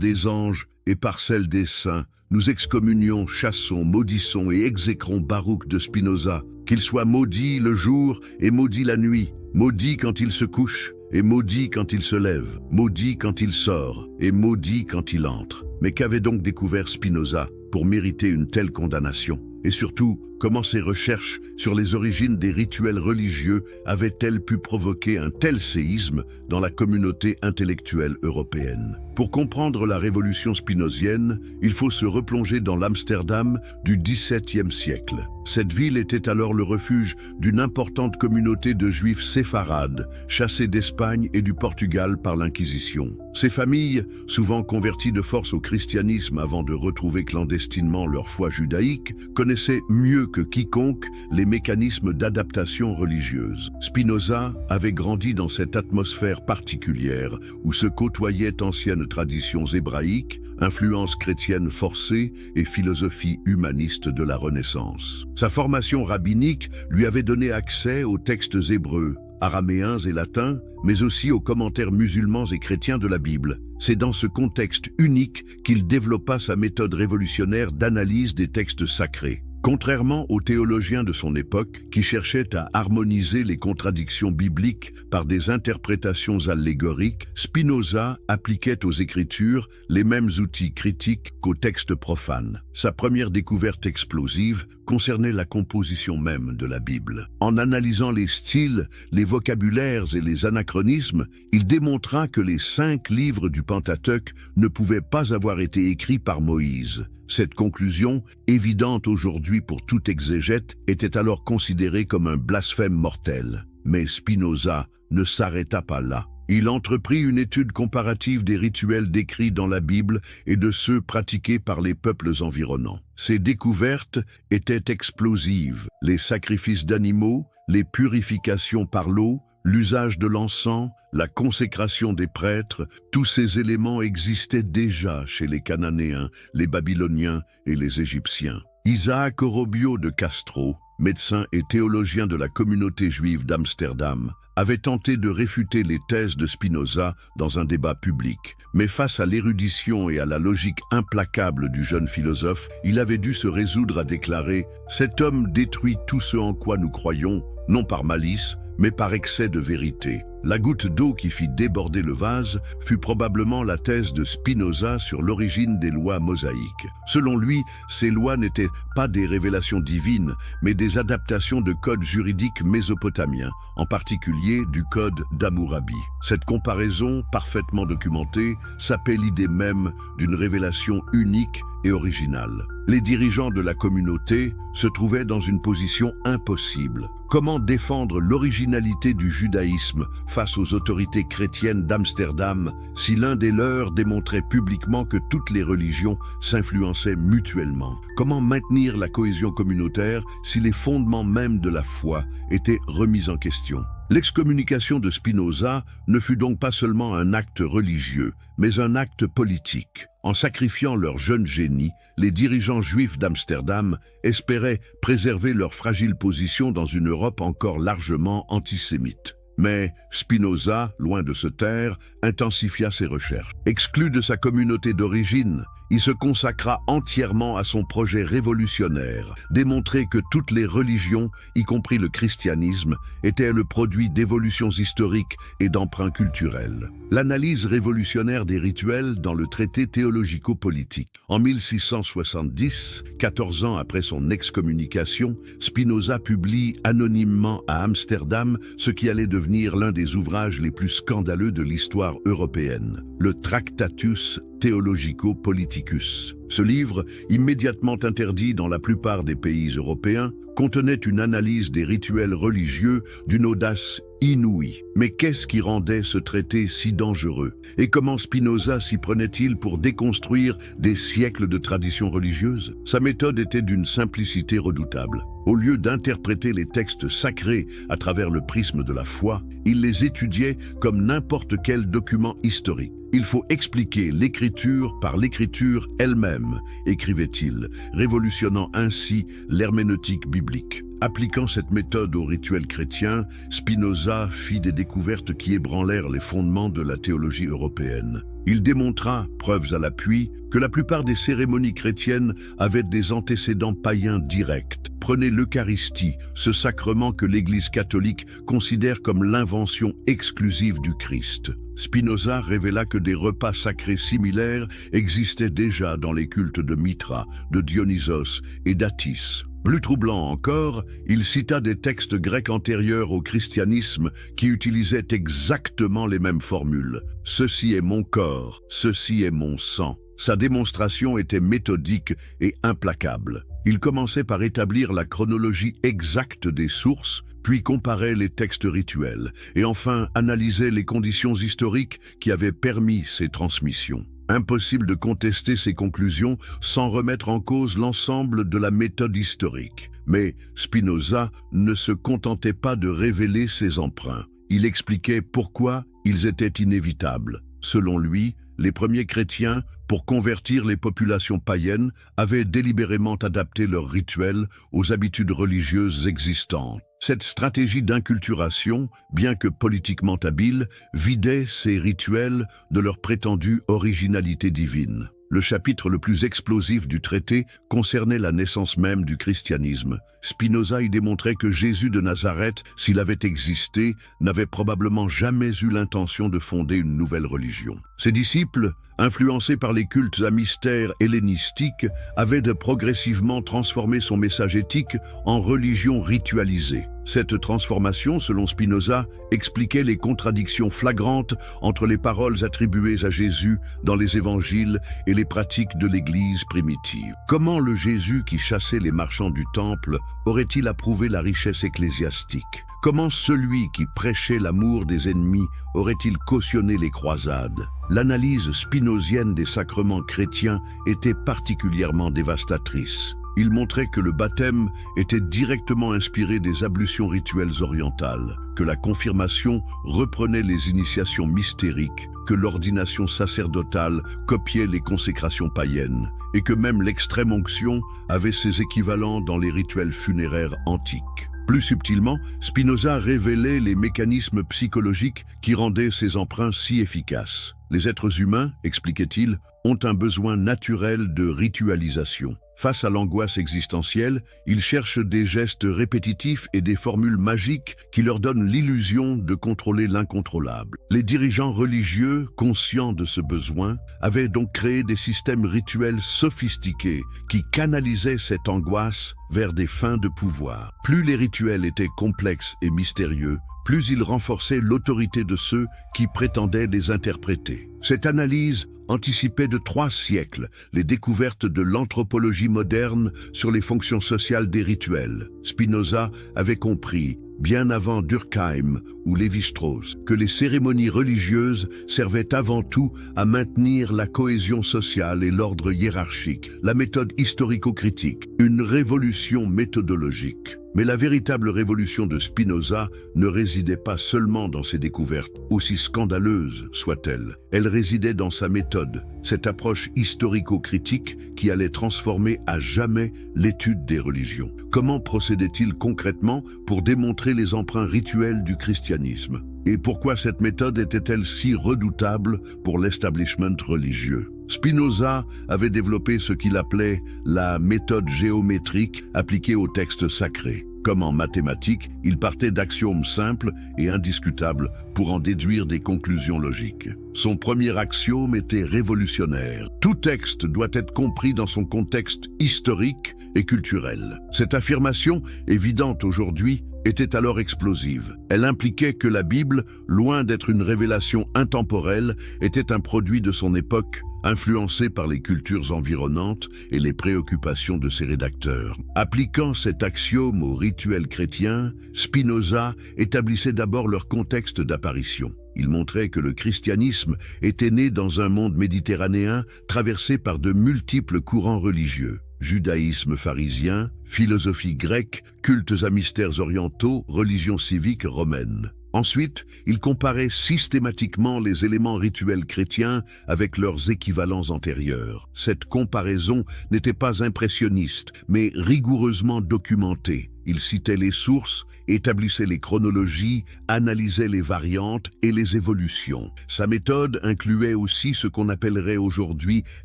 des anges et par celle des saints, nous excommunions, chassons, maudissons et exécrons Baruch de Spinoza, qu'il soit maudit le jour et maudit la nuit, maudit quand il se couche et maudit quand il se lève, maudit quand il sort et maudit quand il entre. Mais qu'avait donc découvert Spinoza pour mériter une telle condamnation? Et surtout, comment ces recherches sur les origines des rituels religieux avaient-elles pu provoquer un tel séisme dans la communauté intellectuelle européenne? Pour comprendre la révolution spinozienne, il faut se replonger dans l'Amsterdam du XVIIe siècle. Cette ville était alors le refuge d'une importante communauté de juifs séfarades, chassés d'Espagne et du Portugal par l'Inquisition. Ces familles, souvent converties de force au christianisme avant de retrouver clandestinement leur foi judaïque, connaissaient mieux que quiconque les mécanismes d'adaptation religieuse. Spinoza avait grandi dans cette atmosphère particulière où se côtoyaient anciennes traditions hébraïques, influences chrétiennes forcées et philosophie humaniste de la Renaissance. Sa formation rabbinique lui avait donné accès aux textes hébreux, araméens et latins, mais aussi aux commentaires musulmans et chrétiens de la Bible. C'est dans ce contexte unique qu'il développa sa méthode révolutionnaire d'analyse des textes sacrés. Contrairement aux théologiens de son époque qui cherchaient à harmoniser les contradictions bibliques par des interprétations allégoriques, Spinoza appliquait aux Écritures les mêmes outils critiques qu'aux textes profanes. Sa première découverte explosive concernait la composition même de la Bible. En analysant les styles, les vocabulaires et les anachronismes, il démontra que les 5 livres du Pentateuque ne pouvaient pas avoir été écrits par Moïse. Cette conclusion, évidente aujourd'hui pour tout exégète, était alors considérée comme un blasphème mortel. Mais Spinoza ne s'arrêta pas là. Il entreprit une étude comparative des rituels décrits dans la Bible et de ceux pratiqués par les peuples environnants. Ces découvertes étaient explosives. Les sacrifices d'animaux, les purifications par l'eau, l'usage de l'encens, la consécration des prêtres, tous ces éléments existaient déjà chez les Cananéens, les Babyloniens et les Égyptiens. Isaac Orobio de Castro, médecin et théologien de la communauté juive d'Amsterdam, avait tenté de réfuter les thèses de Spinoza dans un débat public. Mais face à l'érudition et à la logique implacable du jeune philosophe, il avait dû se résoudre à déclarer « Cet homme détruit tout ce en quoi nous croyons, non par malice, mais par excès de vérité ». La goutte d'eau qui fit déborder le vase fut probablement la thèse de Spinoza sur l'origine des lois mosaïques. Selon lui, ces lois n'étaient pas des révélations divines, mais des adaptations de codes juridiques mésopotamiens, en particulier du code d'Hammurabi. Cette comparaison, parfaitement documentée, sapait l'idée même d'une révélation unique et originale. Les dirigeants de la communauté se trouvaient dans une position impossible. Comment défendre l'originalité du judaïsme face aux autorités chrétiennes d'Amsterdam si l'un des leurs démontrait publiquement que toutes les religions s'influençaient mutuellement? Comment maintenir la cohésion communautaire si les fondements mêmes de la foi étaient remis en question? L'excommunication de Spinoza ne fut donc pas seulement un acte religieux, mais un acte politique. En sacrifiant leur jeune génie, les dirigeants juifs d'Amsterdam espéraient préserver leur fragile position dans une Europe encore largement antisémite. Mais Spinoza, loin de se taire, intensifia ses recherches. Exclu de sa communauté d'origine, il se consacra entièrement à son projet révolutionnaire, démontrer que toutes les religions, y compris le christianisme, étaient le produit d'évolutions historiques et d'emprunts culturels. L'analyse révolutionnaire des rituels dans le traité théologico-politique. En 1670, 14 ans après son excommunication, Spinoza publie anonymement à Amsterdam ce qui allait devenir l'un des ouvrages les plus scandaleux de l'histoire européenne, le Tractatus Theologico-Politicus. Ce livre, immédiatement interdit dans la plupart des pays européens, contenait une analyse des rituels religieux d'une audace inouïe. Mais qu'est-ce qui rendait ce traité si dangereux? Et comment Spinoza s'y prenait-il pour déconstruire des siècles de traditions religieuses? Sa méthode était d'une simplicité redoutable. Au lieu d'interpréter les textes sacrés à travers le prisme de la foi, il les étudiait comme n'importe quel document historique. Il faut expliquer l'écriture par l'écriture elle-même, écrivait-il, révolutionnant ainsi l'herméneutique biblique. Appliquant cette méthode aux rituels chrétiens, Spinoza fit des découvertes qui ébranlèrent les fondements de la théologie européenne. Il démontra, preuves à l'appui, que la plupart des cérémonies chrétiennes avaient des antécédents païens directs. Prenez l'Eucharistie, ce sacrement que l'Église catholique considère comme l'invention exclusive du Christ. Spinoza révéla que des repas sacrés similaires existaient déjà dans les cultes de Mithra, de Dionysos et d'Attis. Plus troublant encore, il cita des textes grecs antérieurs au christianisme qui utilisaient exactement les mêmes formules. « Ceci est mon corps, ceci est mon sang ». Sa démonstration était méthodique et implacable. Il commençait par établir la chronologie exacte des sources, puis comparait les textes rituels, et enfin analysait les conditions historiques qui avaient permis ces transmissions. Impossible de contester ces conclusions sans remettre en cause l'ensemble de la méthode historique. Mais Spinoza ne se contentait pas de révéler ses emprunts. Il expliquait pourquoi ils étaient inévitables. Selon lui, les premiers chrétiens, pour convertir les populations païennes, avaient délibérément adapté leurs rituels aux habitudes religieuses existantes. Cette stratégie d'inculturation, bien que politiquement habile, vidait ces rituels de leur prétendue originalité divine. Le chapitre le plus explosif du traité concernait la naissance même du christianisme. Spinoza y démontrait que Jésus de Nazareth, s'il avait existé, n'avait probablement jamais eu l'intention de fonder une nouvelle religion. Ses disciples, influencés par les cultes à mystère hellénistiques, avaient progressivement transformé son message éthique en religion ritualisée. Cette transformation, selon Spinoza, expliquait les contradictions flagrantes entre les paroles attribuées à Jésus dans les évangiles et les pratiques de l'Église primitive. Comment le Jésus qui chassait les marchands du temple aurait-il approuvé la richesse ecclésiastique? Comment celui qui prêchait l'amour des ennemis aurait-il cautionné les croisades? L'analyse spinozienne des sacrements chrétiens était particulièrement dévastatrice. Il montrait que le baptême était directement inspiré des ablutions rituelles orientales, que la confirmation reprenait les initiations mystériques, que l'ordination sacerdotale copiait les consécrations païennes, et que même l'extrême onction avait ses équivalents dans les rituels funéraires antiques. Plus subtilement, Spinoza révélait les mécanismes psychologiques qui rendaient ces emprunts si efficaces. Les êtres humains, expliquait-il, ont un besoin naturel de ritualisation. Face à l'angoisse existentielle, ils cherchent des gestes répétitifs et des formules magiques qui leur donnent l'illusion de contrôler l'incontrôlable. Les dirigeants religieux, conscients de ce besoin, avaient donc créé des systèmes rituels sophistiqués qui canalisaient cette angoisse vers des fins de pouvoir. Plus les rituels étaient complexes et mystérieux, plus ils renforçaient l'autorité de ceux qui prétendaient les interpréter. Cette analyse anticipait de 3 siècles les découvertes de l'anthropologie moderne sur les fonctions sociales des rituels. Spinoza avait compris, bien avant Durkheim ou Lévi-Strauss, que les cérémonies religieuses servaient avant tout à maintenir la cohésion sociale et l'ordre hiérarchique, la méthode historico-critique, une révolution méthodologique. Mais la véritable révolution de Spinoza ne résidait pas seulement dans ses découvertes, aussi scandaleuses soient-elles. Elle résidait dans sa méthode, cette approche historico-critique qui allait transformer à jamais l'étude des religions. Comment procédait-il concrètement pour démontrer les emprunts rituels du christianisme ? Et pourquoi cette méthode était-elle si redoutable pour l'establishment religieux? Spinoza avait développé ce qu'il appelait la méthode géométrique appliquée aux textes sacrés. Comme en mathématiques, il partait d'axiomes simples et indiscutables pour en déduire des conclusions logiques. Son premier axiome était révolutionnaire. Tout texte doit être compris dans son contexte historique et culturel. Cette affirmation, évidente aujourd'hui, était alors explosive. Elle impliquait que la Bible, loin d'être une révélation intemporelle, était un produit de son époque, influencé par les cultures environnantes et les préoccupations de ses rédacteurs. Appliquant cet axiome aux rituels chrétiens, Spinoza établissait d'abord leur contexte d'apparition. Il montrait que le christianisme était né dans un monde méditerranéen traversé par de multiples courants religieux. Judaïsme pharisien, philosophie grecque, cultes à mystères orientaux, religion civique romaine. Ensuite, il comparait systématiquement les éléments rituels chrétiens avec leurs équivalents antérieurs. Cette comparaison n'était pas impressionniste, mais rigoureusement documentée. Il citait les sources, établissait les chronologies, analysait les variantes et les évolutions. Sa méthode incluait aussi ce qu'on appellerait aujourd'hui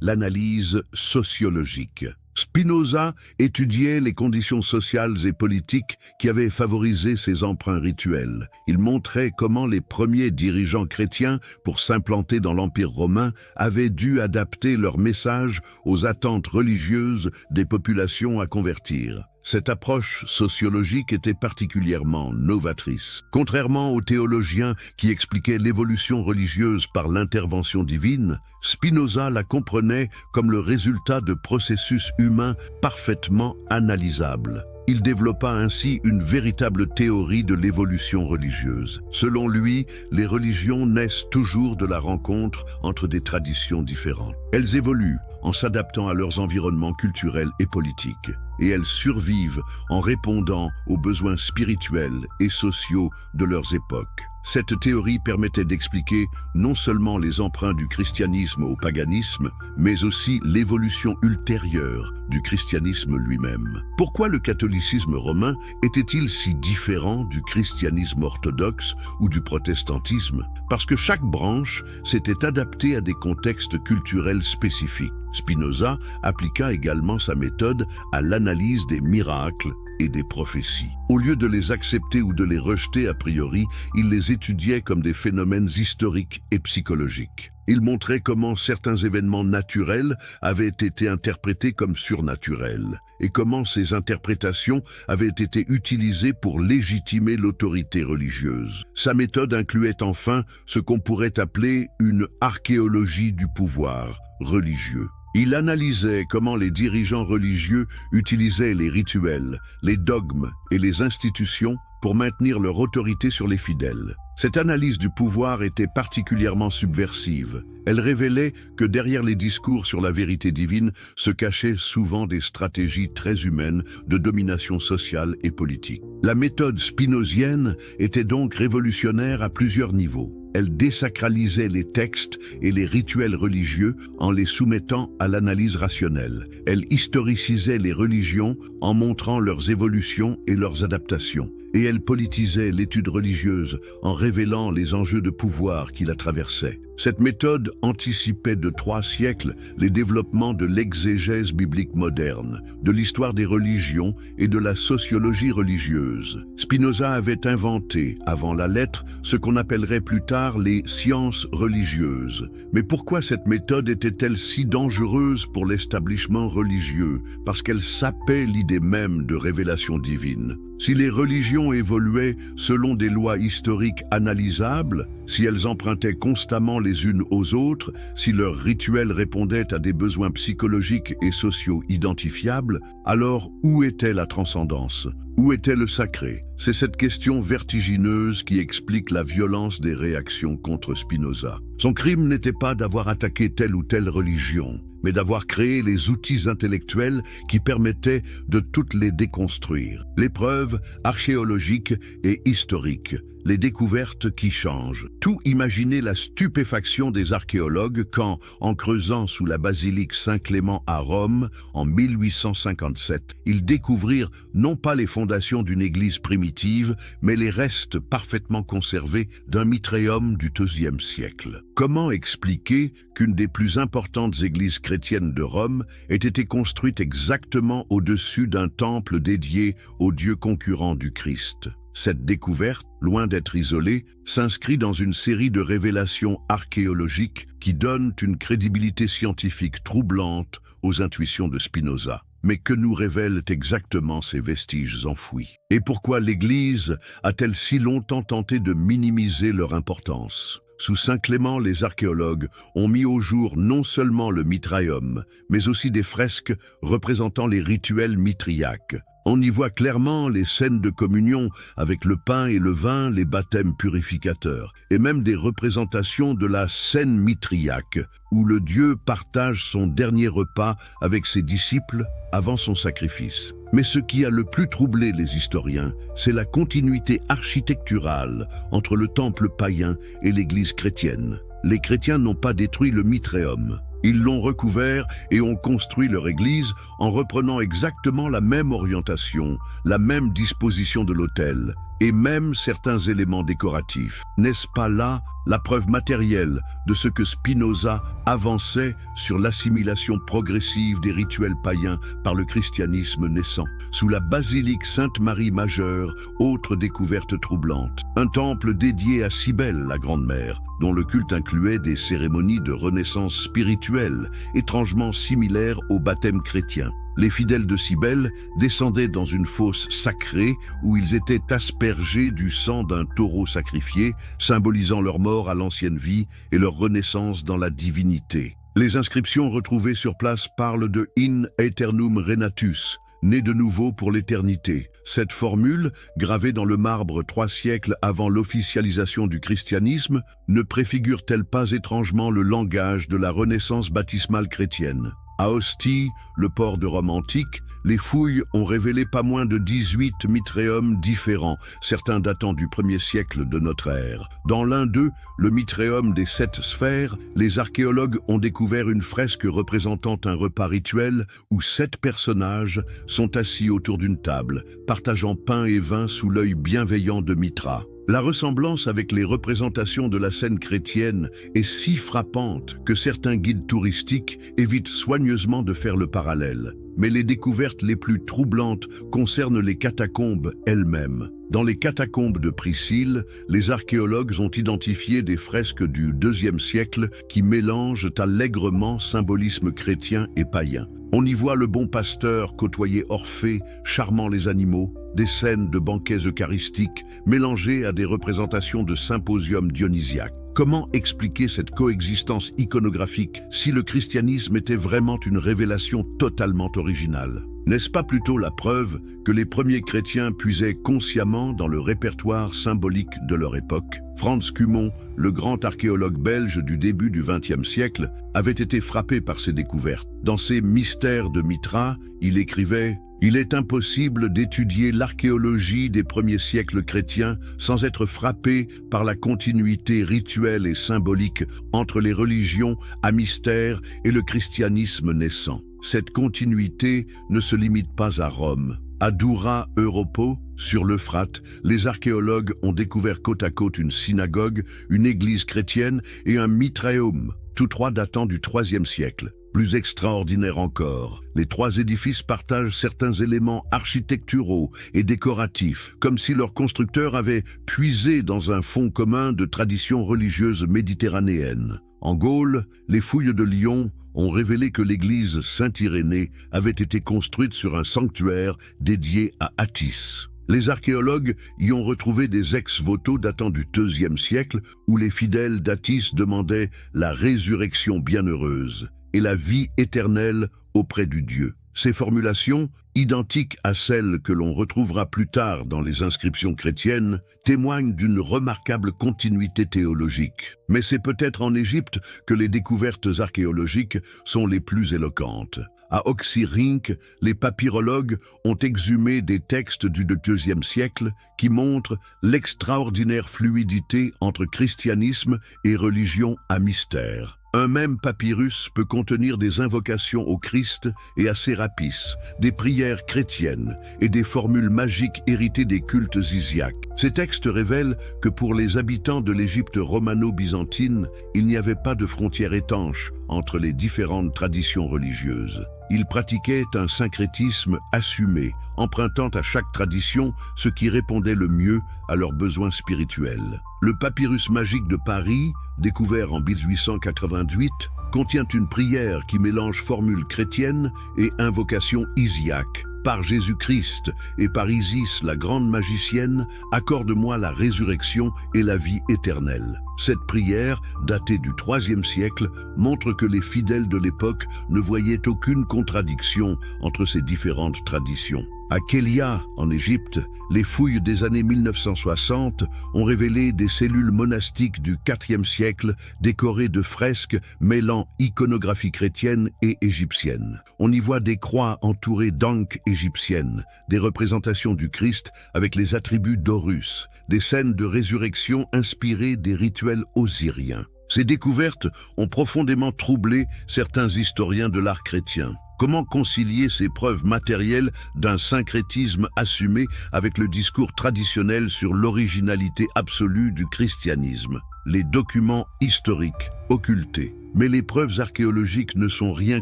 l'analyse sociologique. Spinoza étudiait les conditions sociales et politiques qui avaient favorisé ces emprunts rituels. Il montrait comment les premiers dirigeants chrétiens, pour s'implanter dans l'Empire romain, avaient dû adapter leur message aux attentes religieuses des populations à convertir. Cette approche sociologique était particulièrement novatrice. Contrairement aux théologiens qui expliquaient l'évolution religieuse par l'intervention divine, Spinoza la comprenait comme le résultat de processus humains parfaitement analysables. Il développa ainsi une véritable théorie de l'évolution religieuse. Selon lui, les religions naissent toujours de la rencontre entre des traditions différentes. Elles évoluent en s'adaptant à leurs environnements culturels et politiques, et elles survivent en répondant aux besoins spirituels et sociaux de leurs époques. Cette théorie permettait d'expliquer non seulement les emprunts du christianisme au paganisme, mais aussi l'évolution ultérieure du christianisme lui-même. Pourquoi le catholicisme romain était-il si différent du christianisme orthodoxe ou du protestantisme? Parce que chaque branche s'était adaptée à des contextes culturels spécifiques. Spinoza appliqua également sa méthode à l'analyse des miracles et des prophéties. Au lieu de les accepter ou de les rejeter a priori, il les étudiait comme des phénomènes historiques et psychologiques. Il montrait comment certains événements naturels avaient été interprétés comme surnaturels et comment ces interprétations avaient été utilisées pour légitimer l'autorité religieuse. Sa méthode incluait enfin ce qu'on pourrait appeler une archéologie du pouvoir religieux. Il analysait comment les dirigeants religieux utilisaient les rituels, les dogmes et les institutions pour maintenir leur autorité sur les fidèles. Cette analyse du pouvoir était particulièrement subversive. Elle révélait que derrière les discours sur la vérité divine se cachaient souvent des stratégies très humaines de domination sociale et politique. La méthode spinozienne était donc révolutionnaire à plusieurs niveaux. Elle désacralisait les textes et les rituels religieux en les soumettant à l'analyse rationnelle. Elle historicisait les religions en montrant leurs évolutions et leurs adaptations. Et elle politisait l'étude religieuse en révélant les enjeux de pouvoir qui la traversaient. Cette méthode anticipait de 3 siècles les développements de l'exégèse biblique moderne, de l'histoire des religions et de la sociologie religieuse. Spinoza avait inventé, avant la lettre, ce qu'on appellerait plus tard les sciences religieuses. Mais pourquoi cette méthode était-elle si dangereuse pour l'établissement religieux? Parce qu'elle sapait l'idée même de révélation divine. Si les religions évoluaient selon des lois historiques analysables, si elles empruntaient constamment les unes aux autres, si leurs rituels répondaient à des besoins psychologiques et sociaux identifiables, alors où était la transcendance? Où était le sacré? C'est cette question vertigineuse qui explique la violence des réactions contre Spinoza. Son crime n'était pas d'avoir attaqué telle ou telle religion, mais d'avoir créé les outils intellectuels qui permettaient de toutes les déconstruire. Les preuves archéologiques et historiques les découvertes qui changent. Tout imaginer la stupéfaction des archéologues quand, en creusant sous la basilique Saint-Clément à Rome, en 1857, ils découvrirent non pas les fondations d'une église primitive, mais les restes parfaitement conservés d'un mitréum du IIe siècle. Comment expliquer qu'une des plus importantes églises chrétiennes de Rome ait été construite exactement au-dessus d'un temple dédié au dieu concurrent du Christ? Cette découverte, loin d'être isolée, s'inscrit dans une série de révélations archéologiques qui donnent une crédibilité scientifique troublante aux intuitions de Spinoza. Mais que nous révèlent exactement ces vestiges enfouis? Et pourquoi l'Église a-t-elle si longtemps tenté de minimiser leur importance? Sous Saint-Clément, les archéologues ont mis au jour non seulement le mitraeum, mais aussi des fresques représentant les rituels mitriaques. On y voit clairement les scènes de communion avec le pain et le vin, les baptêmes purificateurs, et même des représentations de la scène mitriaque, où le Dieu partage son dernier repas avec ses disciples avant son sacrifice. Mais ce qui a le plus troublé les historiens, c'est la continuité architecturale entre le temple païen et l'église chrétienne. Les chrétiens n'ont pas détruit le mitréum. Ils l'ont recouvert et ont construit leur église en reprenant exactement la même orientation, la même disposition de l'autel, et même certains éléments décoratifs. N'est-ce pas là la preuve matérielle de ce que Spinoza avançait sur l'assimilation progressive des rituels païens par le christianisme naissant? Sous la basilique Sainte-Marie Majeure, autre découverte troublante, un temple dédié à Cybèle, la Grande-Mère, dont le culte incluait des cérémonies de renaissance spirituelle, étrangement similaires au baptême chrétien. Les fidèles de Cybèle descendaient dans une fosse sacrée où ils étaient aspergés du sang d'un taureau sacrifié, symbolisant leur mort à l'ancienne vie et leur renaissance dans la divinité. Les inscriptions retrouvées sur place parlent de In Aeternum Renatus, né de nouveau pour l'éternité. Cette formule, gravée dans le marbre 3 siècles avant l'officialisation du christianisme, ne préfigure-t-elle pas étrangement le langage de la renaissance baptismale chrétienne? À Ostie, le port de Rome antique, les fouilles ont révélé pas moins de 18 mitréums différents, certains datant du 1er siècle de notre ère. Dans l'un d'eux, le mitréum des 7 sphères, les archéologues ont découvert une fresque représentant un repas rituel où 7 personnages sont assis autour d'une table, partageant pain et vin sous l'œil bienveillant de Mitra. La ressemblance avec les représentations de la scène chrétienne est si frappante que certains guides touristiques évitent soigneusement de faire le parallèle. Mais les découvertes les plus troublantes concernent les catacombes elles-mêmes. Dans les catacombes de Priscille, les archéologues ont identifié des fresques du IIe siècle qui mélangent allègrement symbolisme chrétien et païen. On y voit le bon pasteur côtoyer Orphée, charmant les animaux, des scènes de banquets eucharistiques mélangées à des représentations de symposiums dionysiaques. Comment expliquer cette coexistence iconographique si le christianisme était vraiment une révélation totalement originale? N'est-ce pas plutôt la preuve que les premiers chrétiens puisaient consciemment dans le répertoire symbolique de leur époque? Franz Cumont, le grand archéologue belge du début du XXe siècle, avait été frappé par ces découvertes. Dans ses Mystères de Mitra, il écrivait « Il est impossible d'étudier l'archéologie des premiers siècles chrétiens sans être frappé par la continuité rituelle et symbolique entre les religions à mystère et le christianisme naissant. Cette continuité ne se limite pas à Rome. À Doura Europo, sur l'Euphrate, les archéologues ont découvert côte à côte une synagogue, une église chrétienne et un mitréum, tous 3 datant du IIIe siècle. Plus extraordinaire encore, les 3 édifices partagent certains éléments architecturaux et décoratifs, comme si leur constructeur avait puisé dans un fond commun de traditions religieuses méditerranéennes. En Gaule, les fouilles de Lyon ont révélé que l'église Saint-Irénée avait été construite sur un sanctuaire dédié à Attis. Les archéologues y ont retrouvé des ex-voto datant du IIe siècle où les fidèles d'Attis demandaient la résurrection bienheureuse et la vie éternelle auprès du Dieu. Ces formulations, identiques à celles que l'on retrouvera plus tard dans les inscriptions chrétiennes, témoignent d'une remarquable continuité théologique. Mais c'est peut-être en Égypte que les découvertes archéologiques sont les plus éloquentes. À Oxyrhynque, les papyrologues ont exhumé des textes du IIe siècle qui montrent l'extraordinaire fluidité entre christianisme et religion à mystère. Un même papyrus peut contenir des invocations au Christ et à Sérapis, des prières chrétiennes et des formules magiques héritées des cultes isiaques. Ces textes révèlent que pour les habitants de l'Égypte romano-byzantine, il n'y avait pas de frontière étanche entre les différentes traditions religieuses. Ils pratiquaient un syncrétisme assumé, empruntant à chaque tradition ce qui répondait le mieux à leurs besoins spirituels. Le papyrus magique de Paris, découvert en 1888, contient une prière qui mélange formules chrétiennes et invocations isiaques. Par Jésus-Christ et par Isis, la grande magicienne, accorde-moi la résurrection et la vie éternelle. Cette prière, datée du IIIe siècle, montre que les fidèles de l'époque ne voyaient aucune contradiction entre ces différentes traditions. À Kélia, en Égypte, les fouilles des années 1960 ont révélé des cellules monastiques du IVe siècle décorées de fresques mêlant iconographie chrétienne et égyptienne. On y voit des croix entourées d'ankh égyptiennes, des représentations du Christ avec les attributs d'Horus, des scènes de résurrection inspirées des rituels osiriens. Ces découvertes ont profondément troublé certains historiens de l'art chrétien. Comment concilier ces preuves matérielles d'un syncrétisme assumé avec le discours traditionnel sur l'originalité absolue du christianisme? Les documents historiques occultés. Mais les preuves archéologiques ne sont rien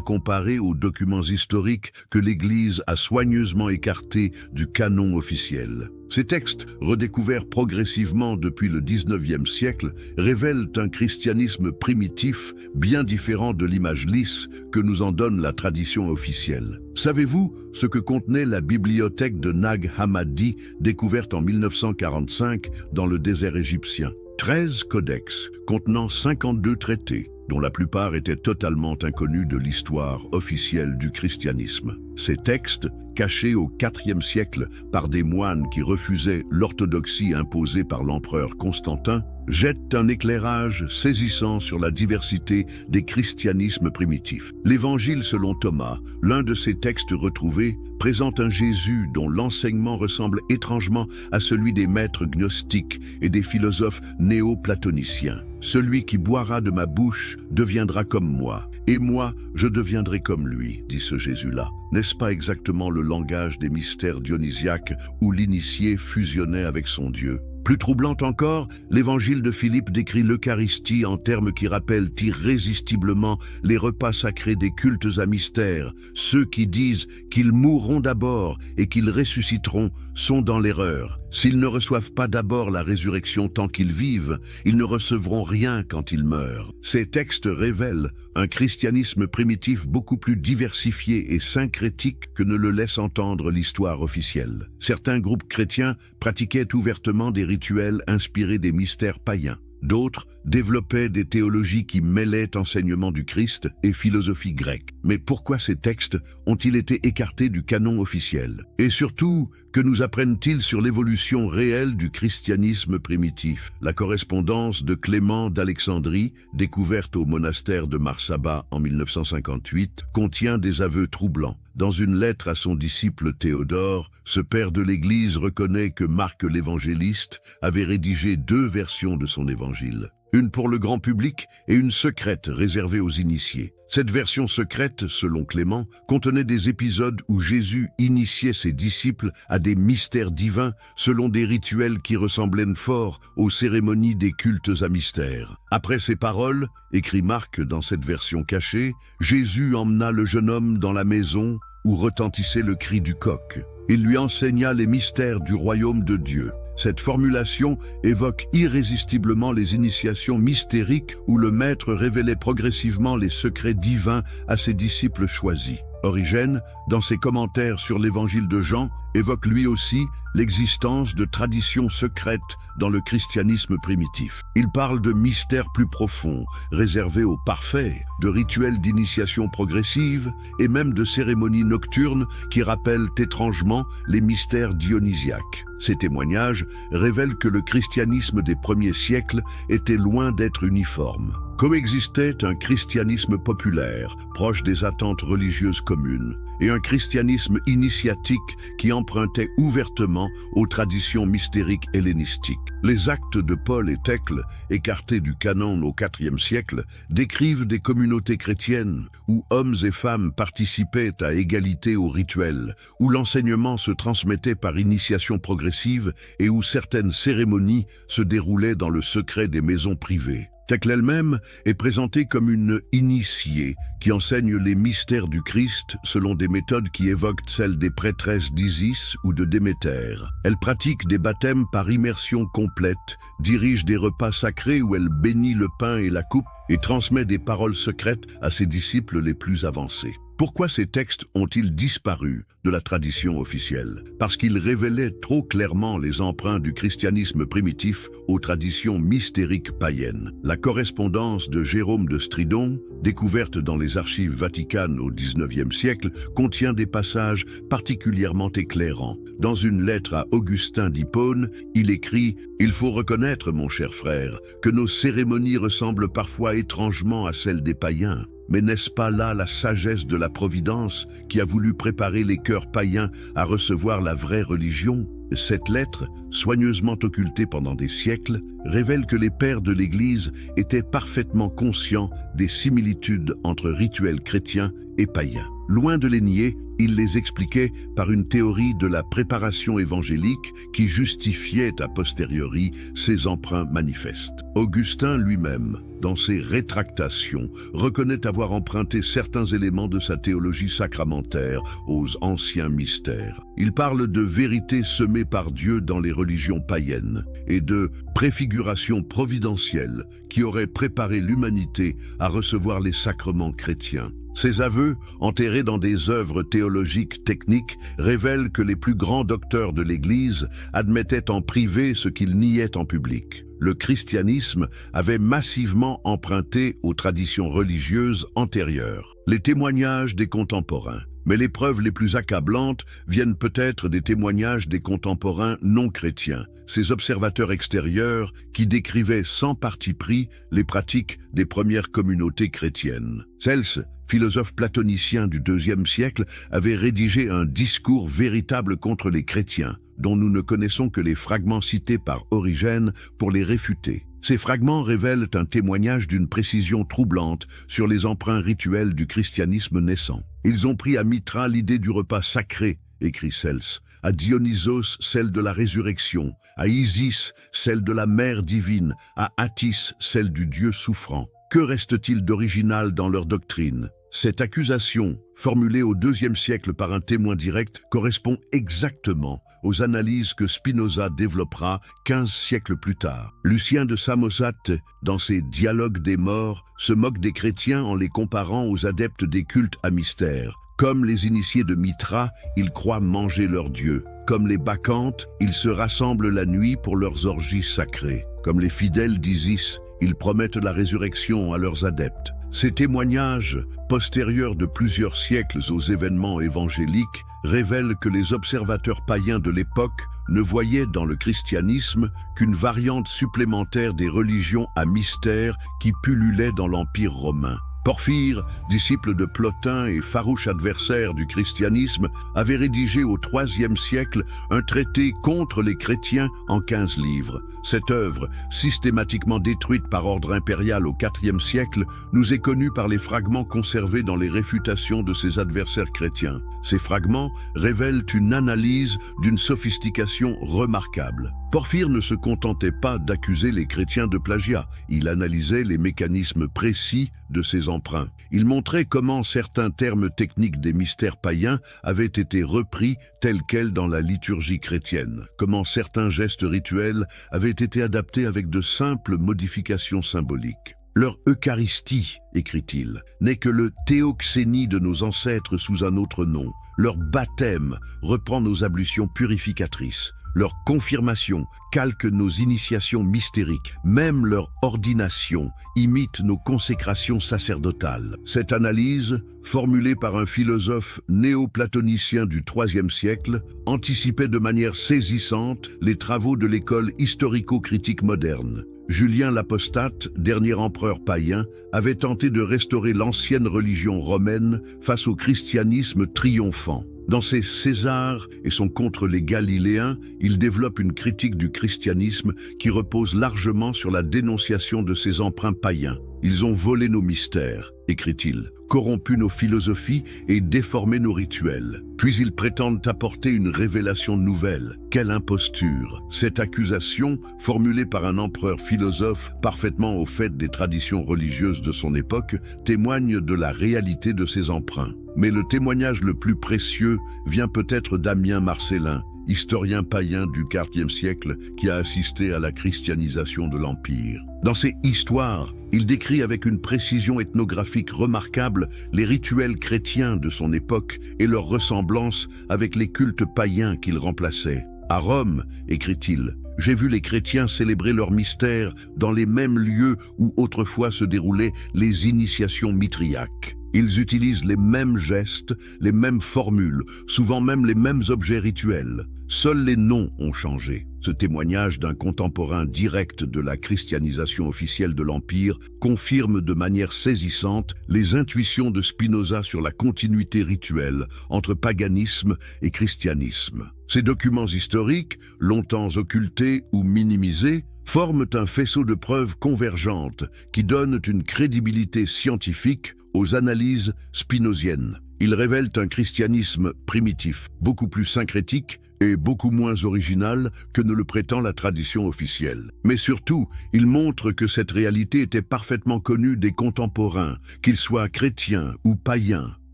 comparées aux documents historiques que l'Église a soigneusement écartés du canon officiel. Ces textes, redécouverts progressivement depuis le XIXe siècle, révèlent un christianisme primitif bien différent de l'image lisse que nous en donne la tradition officielle. Savez-vous ce que contenait la bibliothèque de Nag Hammadi, découverte en 1945 dans le désert égyptien? 13 codex contenant 52 traités, dont la plupart étaient totalement inconnus de l'histoire officielle du christianisme. Ces textes, cachés au IVe siècle par des moines qui refusaient l'orthodoxie imposée par l'empereur Constantin, jettent un éclairage saisissant sur la diversité des christianismes primitifs. L'Évangile selon Thomas, l'un de ces textes retrouvés, présente un Jésus dont l'enseignement ressemble étrangement à celui des maîtres gnostiques et des philosophes néo-platoniciens. Celui qui boira de ma bouche deviendra comme moi, et moi, je deviendrai comme lui, dit ce Jésus-là. N'est-ce pas exactement le langage des mystères dionysiaques où l'initié fusionnait avec son Dieu? Plus troublant encore, l'évangile de Philippe décrit l'Eucharistie en termes qui rappellent irrésistiblement les repas sacrés des cultes à mystère. Ceux qui disent qu'ils mourront d'abord et qu'ils ressusciteront sont dans l'erreur. S'ils ne reçoivent pas d'abord la résurrection tant qu'ils vivent, ils ne recevront rien quand ils meurent. Ces textes révèlent un christianisme primitif beaucoup plus diversifié et syncrétique que ne le laisse entendre l'histoire officielle. Certains groupes chrétiens pratiquaient ouvertement des rituels inspirés des mystères païens. D'autres développaient des théologies qui mêlaient enseignement du Christ et philosophie grecque. Mais pourquoi ces textes ont-ils été écartés du canon officiel? Et surtout, que nous apprennent-ils sur l'évolution réelle du christianisme primitif? La correspondance de Clément d'Alexandrie, découverte au monastère de Marsaba en 1958, contient des aveux troublants. Dans une lettre à son disciple Théodore, ce père de l'Église reconnaît que Marc l'évangéliste avait rédigé 2 versions de son évangile. Une pour le grand public et une secrète réservée aux initiés. Cette version secrète, selon Clément, contenait des épisodes où Jésus initiait ses disciples à des mystères divins selon des rituels qui ressemblaient fort aux cérémonies des cultes à mystère. Après ces paroles, écrit Marc dans cette version cachée, Jésus emmena le jeune homme dans la maison où retentissait le cri du coq. Il lui enseigna les mystères du royaume de Dieu. Cette formulation évoque irrésistiblement les initiations mystériques où le maître révélait progressivement les secrets divins à ses disciples choisis. Origène, dans ses commentaires sur l'évangile de Jean, évoque lui aussi l'existence de traditions secrètes dans le christianisme primitif. Il parle de mystères plus profonds, réservés aux parfaits, de rituels d'initiation progressive et même de cérémonies nocturnes qui rappellent étrangement les mystères dionysiaques. Ces témoignages révèlent que le christianisme des premiers siècles était loin d'être uniforme. Coexistait un christianisme populaire, proche des attentes religieuses communes, et un christianisme initiatique qui empruntait ouvertement aux traditions mystériques hellénistiques. Les actes de Paul et Thècle, écartés du canon au IVe siècle, décrivent des communautés chrétiennes où hommes et femmes participaient à égalité aux rituels, où l'enseignement se transmettait par initiation progressive et où certaines cérémonies se déroulaient dans le secret des maisons privées. Thècle elle-même est présentée comme une initiée qui enseigne les mystères du Christ selon des méthodes qui évoquent celles des prêtresses d'Isis ou de Déméter. Elle pratique des baptêmes par immersion complète, dirige des repas sacrés où elle bénit le pain et la coupe et transmet des paroles secrètes à ses disciples les plus avancés. Pourquoi ces textes ont-ils disparu de la tradition officielle? Parce qu'ils révélaient trop clairement les emprunts du christianisme primitif aux traditions mystériques païennes. La correspondance de Jérôme de Stridon, découverte dans les archives vaticanes au XIXe siècle, contient des passages particulièrement éclairants. Dans une lettre à Augustin d'Hippone, il écrit « Il faut reconnaître, mon cher frère, que nos cérémonies ressemblent parfois étrangement à celles des païens. Mais n'est-ce pas là la sagesse de la Providence qui a voulu préparer les cœurs païens à recevoir la vraie religion ? Cette lettre, soigneusement occultée pendant des siècles, révèle que les pères de l'Église étaient parfaitement conscients des similitudes entre rituels chrétiens et païens. Loin de les nier, ils les expliquaient par une théorie de la préparation évangélique qui justifiait a posteriori ces emprunts manifestes. Augustin lui-même, dans ses rétractations, reconnaît avoir emprunté certains éléments de sa théologie sacramentaire aux anciens mystères. Il parle de vérités semées par Dieu dans les religions païennes et de préfiguration providentielle qui aurait préparé l'humanité à recevoir les sacrements chrétiens. Ces aveux, enterrés dans des œuvres théologiques techniques, révèlent que les plus grands docteurs de l'Église admettaient en privé ce qu'ils niaient en public. Le christianisme avait massivement emprunté aux traditions religieuses antérieures. Les témoignages des contemporains. Mais les preuves les plus accablantes viennent peut-être des témoignages des contemporains non chrétiens, ces observateurs extérieurs qui décrivaient sans parti pris les pratiques des premières communautés chrétiennes. Cels, philosophe platonicien du IIe siècle, avait rédigé un discours véritable contre les chrétiens, dont nous ne connaissons que les fragments cités par Origène pour les réfuter. Ces fragments révèlent un témoignage d'une précision troublante sur les emprunts rituels du christianisme naissant. Ils ont pris à Mithra l'idée du repas sacré, écrit Cels, à Dionysos celle de la résurrection, à Isis celle de la mère divine, à Attis celle du Dieu souffrant. Que reste-t-il d'original dans leur doctrine ? Cette accusation, formulée au IIe siècle par un témoin direct, correspond exactement aux analyses que Spinoza développera 15 siècles plus tard. Lucien de Samosate, dans ses Dialogues des morts, se moque des chrétiens en les comparant aux adeptes des cultes à mystère. Comme les initiés de Mithra, ils croient manger leur Dieu. Comme les bacchantes, ils se rassemblent la nuit pour leurs orgies sacrées. Comme les fidèles d'Isis, ils promettent la résurrection à leurs adeptes. Ces témoignages, postérieurs de plusieurs siècles aux événements évangéliques, révèlent que les observateurs païens de l'époque ne voyaient dans le christianisme qu'une variante supplémentaire des religions à mystère qui pullulaient dans l'Empire romain. Porphyre, disciple de Plotin et farouche adversaire du christianisme, avait rédigé au IIIe siècle un traité contre les chrétiens en 15 livres. Cette œuvre, systématiquement détruite par ordre impérial au IVe siècle, nous est connue par les fragments conservés dans les réfutations de ses adversaires chrétiens. Ces fragments révèlent une analyse d'une sophistication remarquable. Porphyre ne se contentait pas d'accuser les chrétiens de plagiat, il analysait les mécanismes précis de ces emprunts. Il montrait comment certains termes techniques des mystères païens avaient été repris tels quels dans la liturgie chrétienne, comment certains gestes rituels avaient été adaptés avec de simples modifications symboliques. Leur Eucharistie, écrit-il, n'est que le théoxénie de nos ancêtres sous un autre nom. Leur baptême reprend nos ablutions purificatrices. Leur confirmation calque nos initiations mystériques. Même leur ordination imite nos consécrations sacerdotales. Cette analyse, formulée par un philosophe néoplatonicien du IIIe siècle, anticipait de manière saisissante les travaux de l'école historico-critique moderne. Julien l'Apostate, dernier empereur païen, avait tenté de restaurer l'ancienne religion romaine face au christianisme triomphant. Dans ses Césars et son Contre les Galiléens, il développe une critique du christianisme qui repose largement sur la dénonciation de ses emprunts païens. Ils ont volé nos mystères, écrit-il, corrompu nos philosophies et déformé nos rituels. Puis ils prétendent apporter une révélation nouvelle. Quelle imposture! Cette accusation, formulée par un empereur philosophe parfaitement au fait des traditions religieuses de son époque, témoigne de la réalité de ses emprunts. Mais le témoignage le plus précieux vient peut-être d'Ammien Marcellin, historien païen du IVe siècle qui a assisté à la christianisation de l'Empire. Dans ses Histoires, il décrit avec une précision ethnographique remarquable les rituels chrétiens de son époque et leur ressemblance avec les cultes païens qu'il remplaçait. À Rome, écrit-il, j'ai vu les chrétiens célébrer leurs mystères dans les mêmes lieux où autrefois se déroulaient les initiations mitriaques. Ils utilisent les mêmes gestes, les mêmes formules, souvent même les mêmes objets rituels. Seuls les noms ont changé. Ce témoignage d'un contemporain direct de la christianisation officielle de l'Empire confirme de manière saisissante les intuitions de Spinoza sur la continuité rituelle entre paganisme et christianisme. Ces documents historiques, longtemps occultés ou minimisés, forment un faisceau de preuves convergentes qui donnent une crédibilité scientifique aux analyses spinoziennes. Ils révèlent un christianisme primitif, beaucoup plus syncrétique et beaucoup moins original que ne le prétend la tradition officielle. Mais surtout, ils montrent que cette réalité était parfaitement connue des contemporains, qu'ils soient chrétiens ou païens.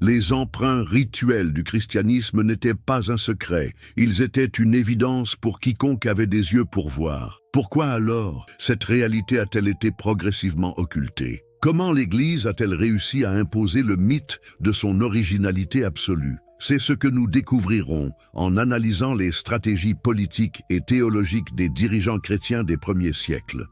Les emprunts rituels du christianisme n'étaient pas un secret, ils étaient une évidence pour quiconque avait des yeux pour voir. Pourquoi alors cette réalité a-t-elle été progressivement occultée? Comment l'Église a-t-elle réussi à imposer le mythe de son originalité absolue? C'est ce que nous découvrirons en analysant les stratégies politiques et théologiques des dirigeants chrétiens des premiers siècles.